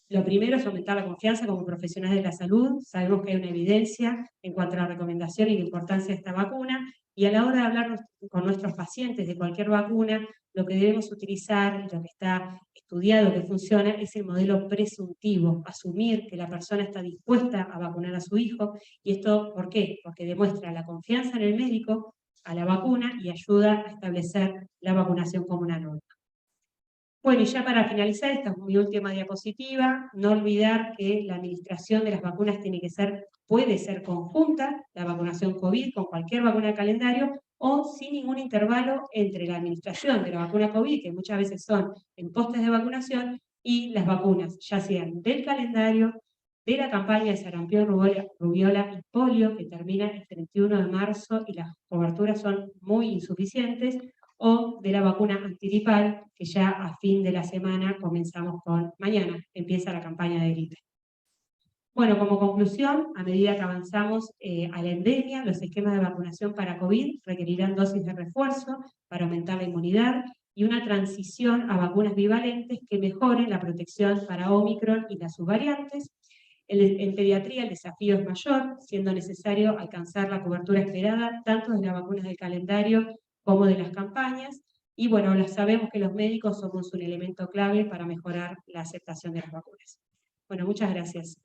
lo primero es aumentar la confianza como profesionales de la salud. Sabemos que hay una evidencia en cuanto a la recomendación y la importancia de esta vacuna, y a la hora de hablar con nuestros pacientes de cualquier vacuna, lo que debemos utilizar, lo que está estudiado, que funciona, es el modelo presuntivo, asumir que la persona está dispuesta a vacunar a su hijo. ¿Y esto por qué? Porque demuestra la confianza en el médico, a la vacuna, y ayuda a establecer la vacunación como una norma. Bueno, y ya para finalizar, esta es mi última diapositiva, no olvidar que la administración de las vacunas puede ser conjunta, la vacunación COVID con cualquier vacuna de calendario, o sin ningún intervalo entre la administración de la vacuna COVID, que muchas veces son en postes de vacunación, y las vacunas, ya sean del calendario, de la campaña de sarampión, rubiola y polio, que termina el 31 de marzo y las coberturas son muy insuficientes, o de la vacuna antigripal, que ya a fin de la semana comenzamos mañana empieza la campaña de gripe. Bueno, como conclusión, a medida que avanzamos a la endemia, los esquemas de vacunación para COVID requerirán dosis de refuerzo para aumentar la inmunidad y una transición a vacunas bivalentes que mejoren la protección para Omicron y las subvariantes. En pediatría el desafío es mayor, siendo necesario alcanzar la cobertura esperada tanto de las vacunas del calendario como de las campañas, y bueno, sabemos que los médicos somos un elemento clave para mejorar la aceptación de las vacunas. Bueno, muchas gracias.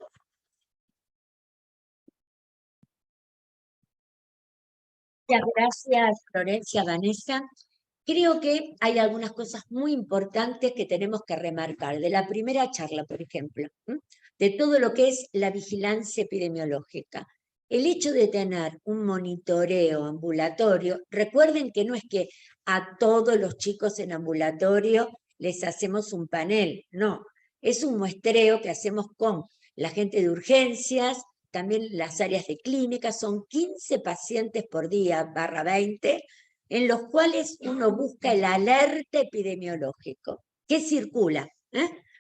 Muchas gracias, Florencia, Vanessa. Creo que hay algunas cosas muy importantes que tenemos que remarcar. De la primera charla, por ejemplo, de todo lo que es la vigilancia epidemiológica. El hecho de tener un monitoreo ambulatorio, recuerden que no es que a todos los chicos en ambulatorio les hacemos un panel, no. Es un muestreo que hacemos con la gente de urgencias, también las áreas de clínica, son 15 pacientes por día, /20, en los cuales uno busca el alerta epidemiológico. ¿Qué circula?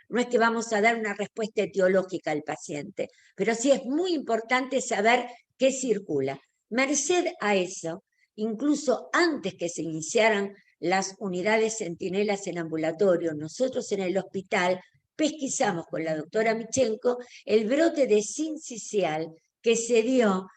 No es que vamos a dar una respuesta etiológica al paciente, pero sí es muy importante saber qué circula. Merced a eso, incluso antes que se iniciaran las unidades centinelas en ambulatorio, nosotros en el hospital pesquisamos con la doctora Michenko el brote de sincicial que se dio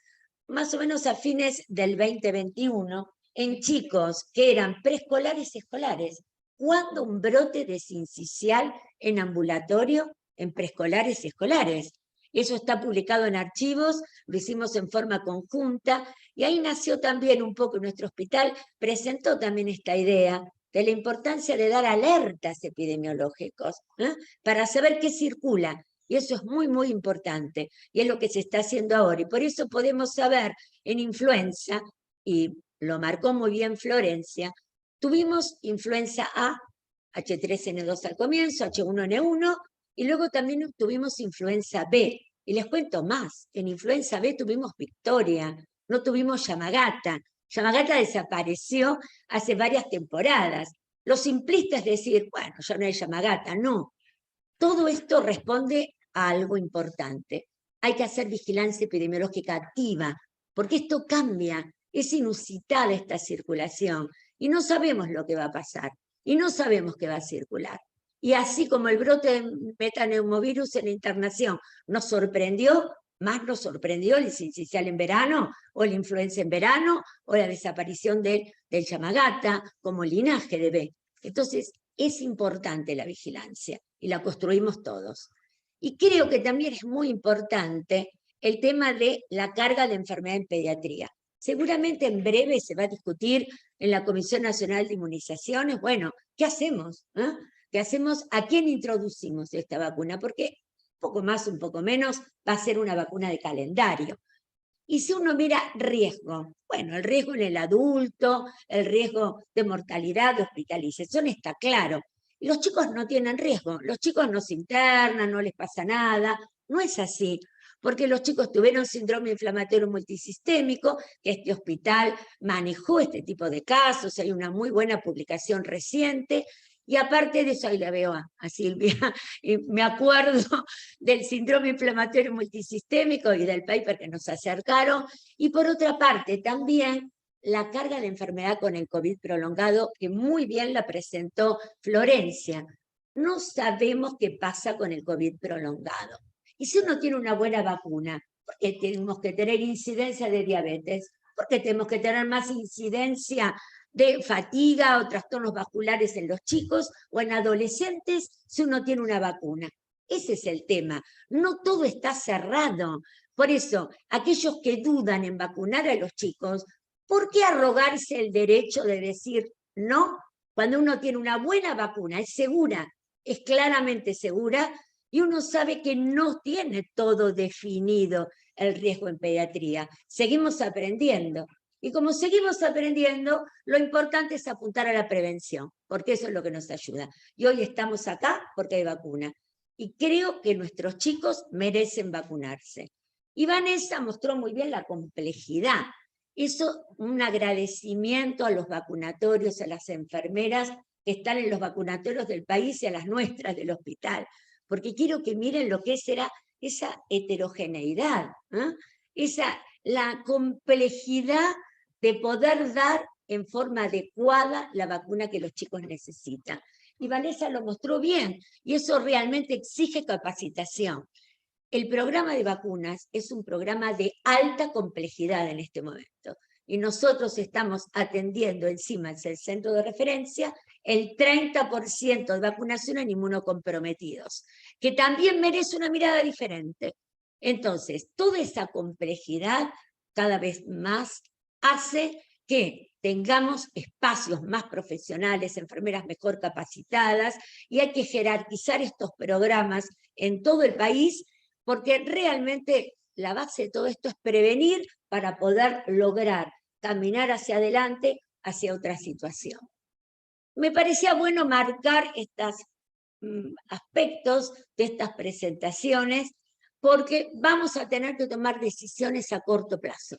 más o menos a fines del 2021 en chicos que eran preescolares y escolares. ¿Cuándo un brote de sincicial en ambulatorio en preescolares y escolares? Eso está publicado en archivos, lo hicimos en forma conjunta, y ahí nació también un poco nuestro hospital, presentó también esta idea de la importancia de dar alertas epidemiológicos, para saber qué circula. Y eso es muy, muy importante. Y es lo que se está haciendo ahora. Y por eso podemos saber en influenza, y lo marcó muy bien Florencia, tuvimos influenza A, H3N2 al comienzo, H1N1, y luego también tuvimos influenza B. Y les cuento más, en influenza B tuvimos Victoria, no tuvimos Yamagata. Yamagata desapareció hace varias temporadas. Lo simplista es decir, bueno, ya no hay Yamagata, no. Todo esto responde a algo importante. Hay que hacer vigilancia epidemiológica activa, porque esto cambia, es inusitada esta circulación, y no sabemos lo que va a pasar, y no sabemos qué va a circular. Y así como el brote de metaneumovirus en la internación nos sorprendió, más nos sorprendió el sincicial en verano, o la influenza en verano, o la desaparición del Yamagata como linaje de B. Entonces, es importante la vigilancia, y la construimos todos. Y creo que también es muy importante el tema de la carga de enfermedad en pediatría. Seguramente en breve se va a discutir en la Comisión Nacional de Inmunizaciones, bueno, ¿qué hacemos? ¿Qué hacemos? ¿A quién introducimos esta vacuna? Porque un poco más, un poco menos, va a ser una vacuna de calendario. Y si uno mira riesgo, bueno, el riesgo en el adulto, el riesgo de mortalidad, de hospitalización está claro. Y los chicos no tienen riesgo, los chicos no se internan, no les pasa nada, no es así, porque los chicos tuvieron síndrome inflamatorio multisistémico, que este hospital manejó este tipo de casos, hay una muy buena publicación reciente, y aparte de eso, ahí la veo a Silvia, y me acuerdo del síndrome inflamatorio multisistémico y del paper que nos acercaron, y por otra parte también la carga de enfermedad con el COVID prolongado, que muy bien la presentó Florencia. No sabemos qué pasa con el COVID prolongado. Y si uno tiene una buena vacuna, ¿por qué tenemos que tener incidencia de diabetes? ¿Por qué tenemos que tener más incidencia de fatiga o trastornos vasculares en los chicos o en adolescentes si uno tiene una vacuna? Ese es el tema. No todo está cerrado. Por eso, aquellos que dudan en vacunar a los chicos, ¿por qué arrogarse el derecho de decir no cuando uno tiene una buena vacuna? Es segura, es claramente segura, y uno sabe que no tiene todo definido el riesgo en pediatría. Seguimos aprendiendo. Y como seguimos aprendiendo, lo importante es apuntar a la prevención, porque eso es lo que nos ayuda. Y hoy estamos acá porque hay vacuna. Y creo que nuestros chicos merecen vacunarse. Y Vanessa mostró muy bien la complejidad. Hizo un agradecimiento a los vacunatorios, a las enfermeras que están en los vacunatorios del país y a las nuestras del hospital. Porque quiero que miren lo que era esa heterogeneidad, la complejidad de poder dar en forma adecuada la vacuna que los chicos necesitan. Y Vanessa lo mostró bien, y eso realmente exige capacitación. El programa de vacunas es un programa de alta complejidad en este momento, y nosotros estamos atendiendo encima del centro de referencia el 30% de vacunación en inmunocomprometidos, que también merece una mirada diferente. Entonces, toda esa complejidad cada vez más hace que tengamos espacios más profesionales, enfermeras mejor capacitadas, y hay que jerarquizar estos programas en todo el país, porque realmente la base de todo esto es prevenir para poder lograr caminar hacia adelante, hacia otra situación. Me parecía bueno marcar estos aspectos de estas presentaciones, porque vamos a tener que tomar decisiones a corto plazo.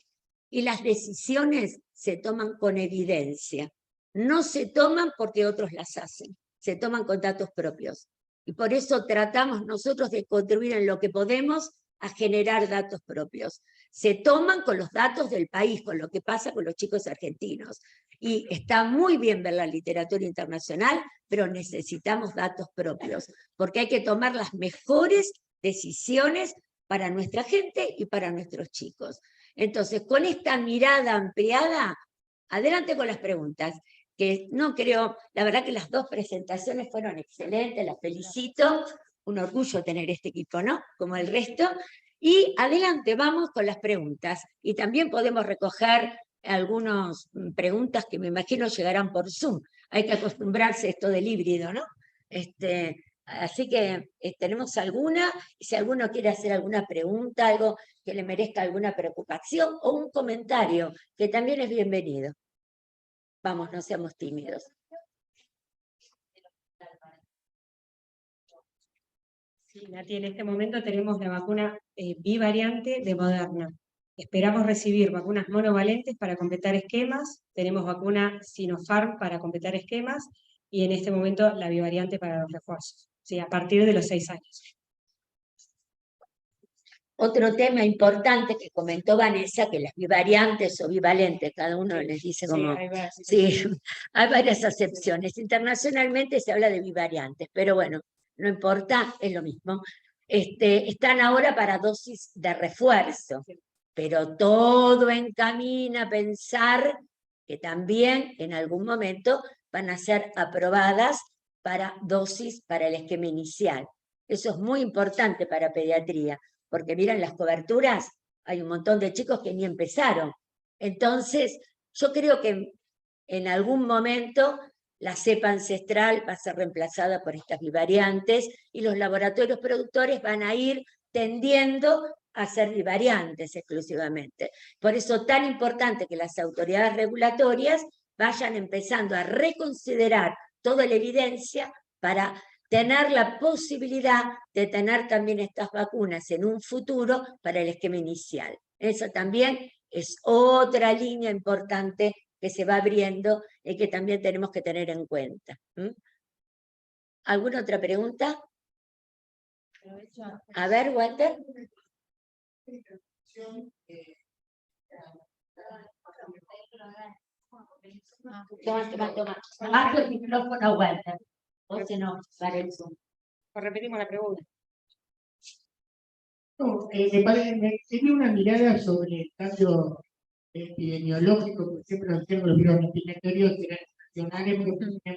Y las decisiones se toman con evidencia. No se toman porque otros las hacen, se toman con datos propios. Y por eso tratamos nosotros de contribuir en lo que podemos a generar datos propios. Se toman con los datos del país, con lo que pasa con los chicos argentinos. Y está muy bien ver la literatura internacional, pero necesitamos datos propios, porque hay que tomar las mejores decisiones para nuestra gente y para nuestros chicos. Entonces, con esta mirada ampliada, adelante con las preguntas, que no creo, la verdad que las dos presentaciones fueron excelentes, las felicito, un orgullo tener este equipo, ¿no? Como el resto, y adelante, vamos con las preguntas, y también podemos recoger algunas preguntas que me imagino llegarán por Zoom, hay que acostumbrarse a esto del híbrido, ¿no? Así que tenemos alguna, si alguno quiere hacer alguna pregunta, algo que le merezca alguna preocupación o un comentario, que también es bienvenido. Vamos, no seamos tímidos. Sí, Nati, en este momento tenemos la vacuna bivariante de Moderna. Esperamos recibir vacunas monovalentes para completar esquemas, tenemos vacuna Sinopharm para completar esquemas, y en este momento la bivariante para los refuerzos, ¿sí? A partir de los 6 años. Otro tema importante que comentó Vanessa, que las bivariantes o bivalentes, cada uno les dice como... Sí, hay varias acepciones. Internacionalmente se habla de bivariantes, pero bueno, no importa, es lo mismo. Están ahora para dosis de refuerzo, pero todo encamina a pensar que también en algún momento van a ser aprobadas para dosis para el esquema inicial. Eso es muy importante para pediatría, porque miran las coberturas, hay un montón de chicos que ni empezaron. Entonces, yo creo que en algún momento la cepa ancestral va a ser reemplazada por estas bivariantes y los laboratorios productores van a ir tendiendo a ser bivariantes exclusivamente. Por eso tan importante que las autoridades regulatorias vayan empezando a reconsiderar toda la evidencia para tener la posibilidad de tener también estas vacunas en un futuro para el esquema inicial. Eso también es otra línea importante que se va abriendo y que también tenemos que tener en cuenta. ¿Alguna otra pregunta? A ver, Walter. Toma. Más el micrófono, Walter. O si no, para el Zoom. Repetimos la pregunta. No, tenía una mirada sobre el cambio epidemiológico, porque siempre los tiempos los virus respiratorios eran estacionales, porque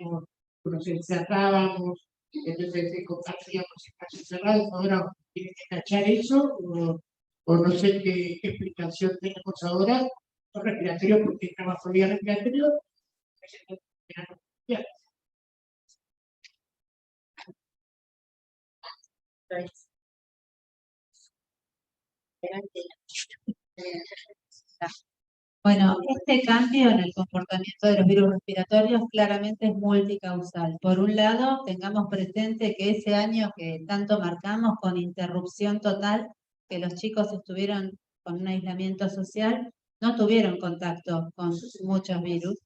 nos encerrábamos, entonces compartíamos espacios cerrados. Ahora tiene que cachar eso, o no sé qué explicación tenemos ahora. Los respiratorios, porque está bajo vía respiratorio. Bueno, este cambio en el comportamiento de los virus respiratorios claramente es multicausal. Por un lado, tengamos presente que ese año que tanto marcamos con interrupción total, que los chicos estuvieron con un aislamiento social, no tuvieron contacto con muchos virus.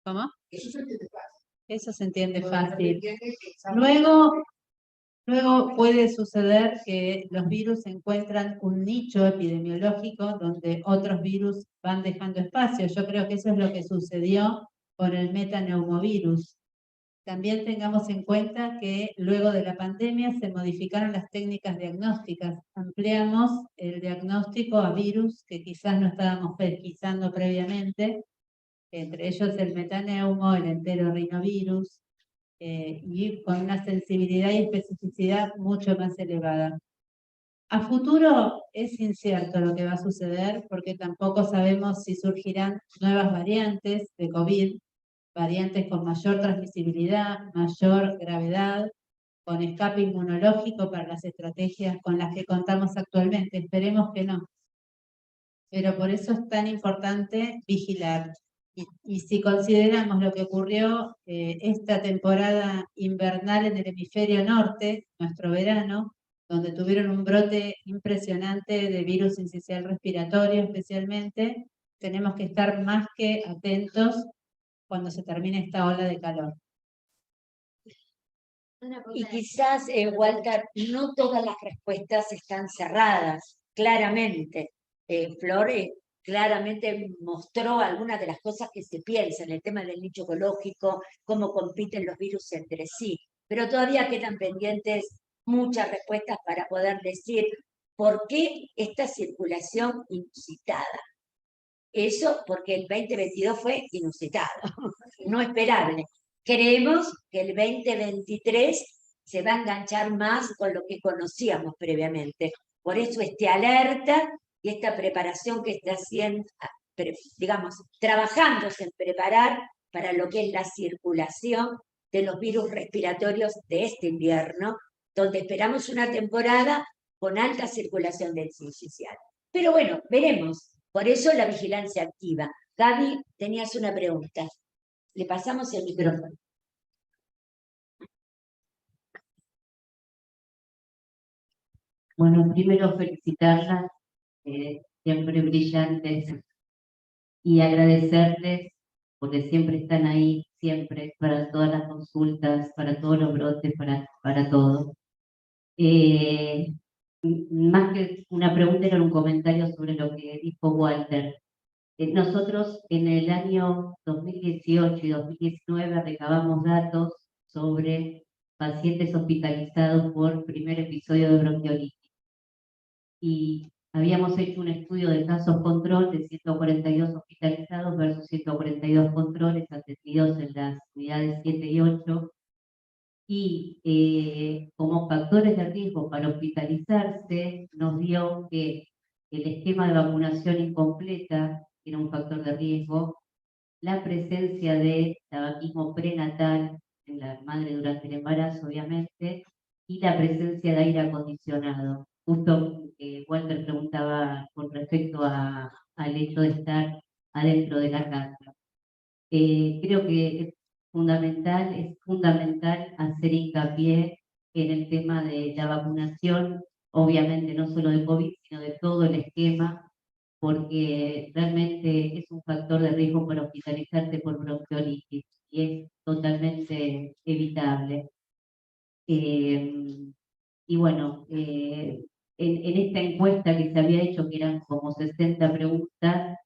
¿Cómo? Eso se entiende fácil. Luego puede suceder que los virus encuentran un nicho epidemiológico donde otros virus van dejando espacio. Yo creo que eso es lo que sucedió con el metaneumovirus. También tengamos en cuenta que luego de la pandemia se modificaron las técnicas diagnósticas. Ampliamos el diagnóstico a virus que quizás no estábamos pesquisando previamente, entre ellos el metaneumo, el enterorinovirus, y con una sensibilidad y especificidad mucho más elevada. A futuro es incierto lo que va a suceder porque tampoco sabemos si surgirán nuevas variantes de COVID, variantes con mayor transmisibilidad, mayor gravedad, con escape inmunológico para las estrategias con las que contamos actualmente. Esperemos que no. Pero por eso es tan importante vigilar. Y si consideramos lo que ocurrió esta temporada invernal en el hemisferio norte, nuestro verano, donde tuvieron un brote impresionante de virus sincicial respiratorio especialmente, tenemos que estar más que atentos cuando se termine esta ola de calor. Y quizás, Walter, no todas las respuestas están cerradas, claramente. Flor claramente mostró algunas de las cosas que se piensan, el tema del nicho ecológico, cómo compiten los virus entre sí, pero todavía quedan pendientes muchas respuestas para poder decir por qué esta circulación inusitada. Eso porque el 2022 fue inusitado, no esperable. Creemos que el 2023 se va a enganchar más con lo que conocíamos previamente. Por eso alerta y esta preparación que está haciendo, digamos, trabajándose en preparar para lo que es la circulación de los virus respiratorios de este invierno, donde esperamos una temporada con alta circulación del sincicial. Pero bueno, veremos. Por eso la vigilancia activa. Gaby, tenías una pregunta. Le pasamos el micrófono. Bueno, primero felicitarlas, siempre brillantes, y agradecerles porque siempre están ahí, siempre, para todas las consultas, para todos los brotes, para todo. Más que una pregunta, era un comentario sobre lo que dijo Walter. Nosotros en el año 2018 y 2019 recabamos datos sobre pacientes hospitalizados por primer episodio de bronquiolitis. Y habíamos hecho un estudio de casos control de 142 hospitalizados versus 142 controles atendidos en las unidades 7 y 8. y como factores de riesgo para hospitalizarse nos dio que el esquema de vacunación incompleta era un factor de riesgo, la presencia de tabaquismo prenatal en la madre durante el embarazo, obviamente, y la presencia de aire acondicionado. Justo Walter preguntaba con respecto al hecho de estar adentro de la casa. Creo que es fundamental hacer hincapié en el tema de la vacunación, obviamente no solo de COVID, sino de todo el esquema, porque realmente es un factor de riesgo para hospitalizarte por bronquiolitis y es totalmente evitable. Y bueno, en esta encuesta que se había hecho, que eran como 60 preguntas,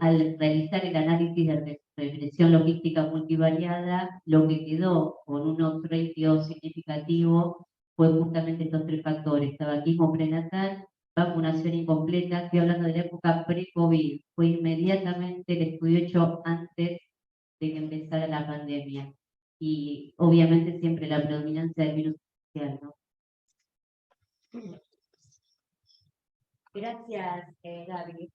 al realizar el análisis de regresión logística multivariada, lo que quedó con un odds ratio significativo fue justamente estos tres factores: tabaquismo prenatal, vacunación incompleta. Estoy hablando de la época pre-COVID, fue inmediatamente el estudio hecho antes de que empezara la pandemia. Y obviamente siempre la predominancia del virus social, ¿no? Gracias, Gaby.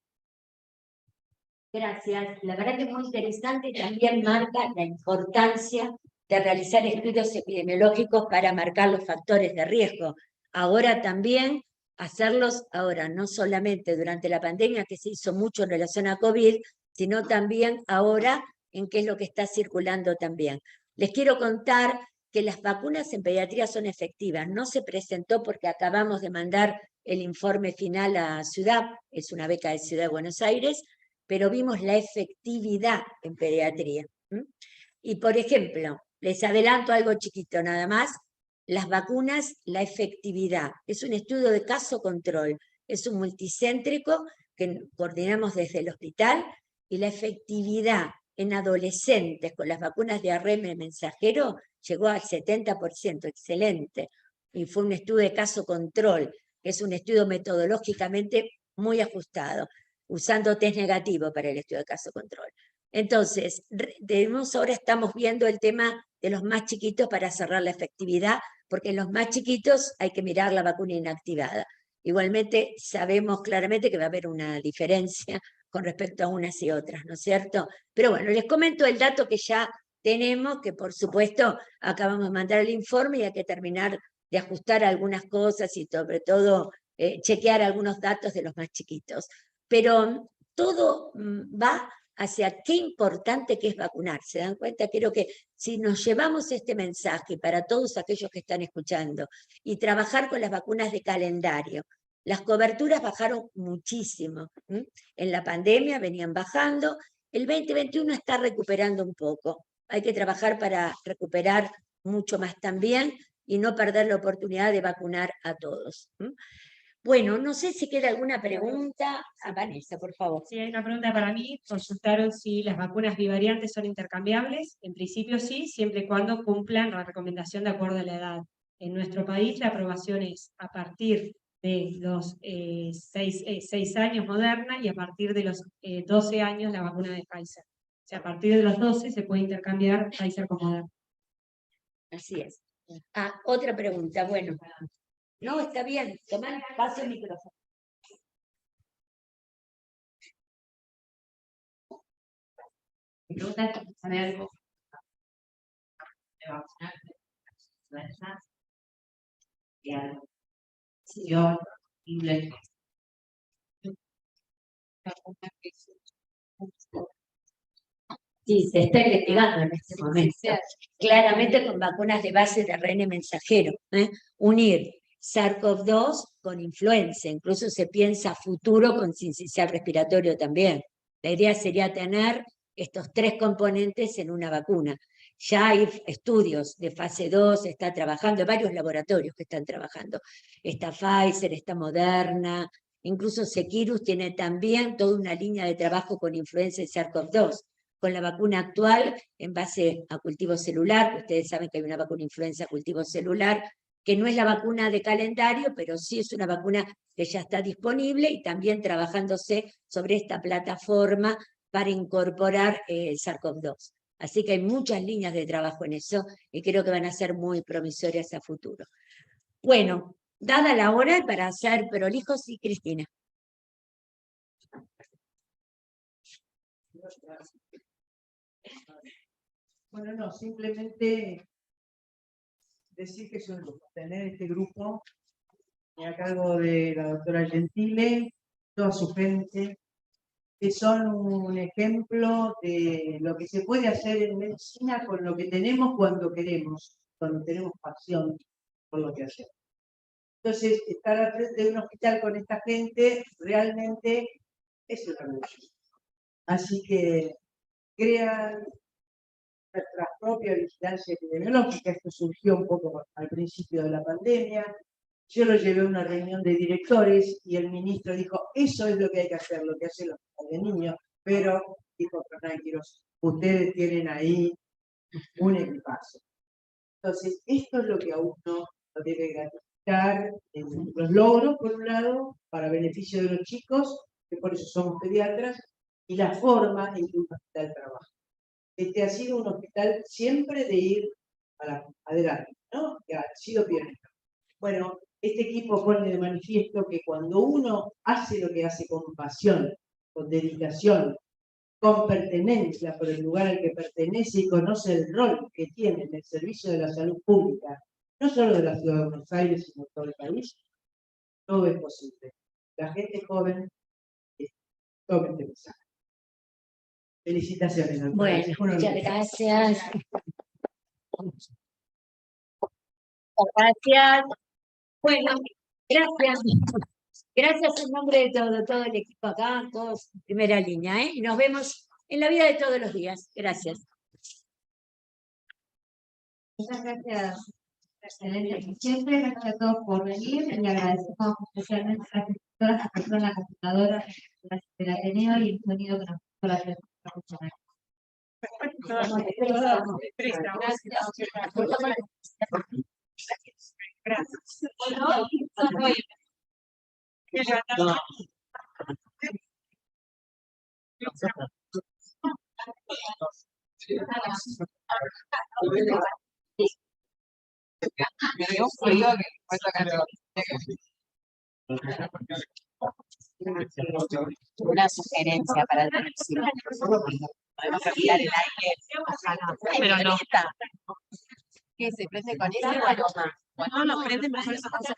Gracias. La verdad que es muy interesante y también marca la importancia de realizar estudios epidemiológicos para marcar los factores de riesgo. Ahora también hacerlos, ahora no solamente durante la pandemia, que se hizo mucho en relación a COVID, sino también ahora en qué es lo que está circulando también. Les quiero contar que las vacunas en pediatría son efectivas. No se presentó porque acabamos de mandar el informe final a Ciudad, es una beca de Ciudad de Buenos Aires, pero vimos la efectividad en pediatría. Y, por ejemplo, les adelanto algo chiquito nada más, las vacunas, la efectividad. Es un estudio de caso control, es un multicéntrico que coordinamos desde el hospital, y la efectividad en adolescentes con las vacunas de ARN mensajero llegó al 70%, excelente. Y fue un estudio de caso control, que es un estudio metodológicamente muy ajustado, usando test negativo para el estudio de caso control. Entonces, ahora estamos viendo el tema de los más chiquitos para cerrar la efectividad, porque en los más chiquitos hay que mirar la vacuna inactivada. Igualmente, sabemos claramente que va a haber una diferencia con respecto a unas y otras, ¿no es cierto? Pero bueno, les comento el dato que ya tenemos, que por supuesto acabamos de mandar el informe y hay que terminar de ajustar algunas cosas y sobre todo chequear algunos datos de los más chiquitos. Pero todo va hacia qué importante que es vacunarse. ¿Se dan cuenta? Creo que si nos llevamos este mensaje para todos aquellos que están escuchando y trabajar con las vacunas de calendario, las coberturas bajaron muchísimo. En la pandemia venían bajando, el 2021 está recuperando un poco. Hay que trabajar para recuperar mucho más también y no perder la oportunidad de vacunar a todos. Bueno, no sé si queda alguna pregunta. Vanessa, por favor. Sí, hay una pregunta para mí. Consultaron si las vacunas bivariantes son intercambiables. En principio sí, siempre y cuando cumplan la recomendación de acuerdo a la edad. En nuestro país la aprobación es a partir de los 6 años Moderna y a partir de los 12 años la vacuna de Pfizer. O sea, a partir de los 12 se puede intercambiar Pfizer con Moderna. Así es. Otra pregunta. Bueno. No, está bien. Tomá, paso el micrófono. Mi pregunta es saber algo de vacunarse, influencias, y algo. Yo, Sí, se está investigando en este momento. Claramente con vacunas de base de ARN mensajero. Unir SARS-CoV-2 con influenza. Incluso se piensa a futuro con sincicial respiratorio también. La idea sería tener estos tres componentes en una vacuna. Ya hay estudios de fase 2, está trabajando, hay varios laboratorios que están trabajando. Está Pfizer, está Moderna, incluso Seqirus tiene también toda una línea de trabajo con influenza y SARS-CoV-2. Con la vacuna actual, en base a cultivo celular, ustedes saben que hay una vacuna influenza cultivo celular, que no es la vacuna de calendario, pero sí es una vacuna que ya está disponible y también trabajándose sobre esta plataforma para incorporar el SARS-CoV-2. Así que hay muchas líneas de trabajo en eso y creo que van a ser muy promisorias a futuro. Bueno, dada la hora para hacer prolijos, sí, Cristina. Bueno, no, simplemente decir que es un lujo tener este grupo a cargo de la doctora Gentile, toda su gente, que son un ejemplo de lo que se puede hacer en medicina con lo que tenemos cuando queremos, cuando tenemos pasión por lo que hacemos. Entonces, estar al frente de un hospital con esta gente realmente es un orgullo. Así que crean nuestra propia vigilancia epidemiológica. Esto surgió un poco al principio de la pandemia. Yo lo llevé a una reunión de directores y el ministro dijo, eso es lo que hay que hacer, lo que hacen los de niños, pero, dijo tranquilos, ustedes tienen ahí un equipazo. Entonces, esto es lo que a uno lo debe gratificar, los logros, por un lado, para beneficio de los chicos, que por eso somos pediatras, y la forma en que un hospital trabaja. Este ha sido un hospital siempre de ir adelante, ¿no? Que ha sido pionero. Bueno, este equipo pone de manifiesto que cuando uno hace lo que hace con pasión, con dedicación, con pertenencia por el lugar al que pertenece y conoce el rol que tiene en el servicio de la salud pública, no solo de la ciudad de Buenos Aires, sino de todo el país, todo es posible. La gente joven tome este mensaje. Felicitaciones, doctora. Bueno, muchas gracias. Gracias. Bueno, gracias. Gracias en nombre de todo el equipo acá, todos en primera línea, ¿eh? Y nos vemos en la vida de todos los días. Gracias. Muchas gracias, excelente como siempre. Gracias a todos por venir. Le agradecemos especialmente a las instructoras que pusieron la computadora del Ateneo y el sonido que nos puso la profesional. Una sugerencia para el próximo. Podemos cambiar el aire. Pero no. ¿Qué se prende con esa paloma? Cuando no prende, mejor esas cosas.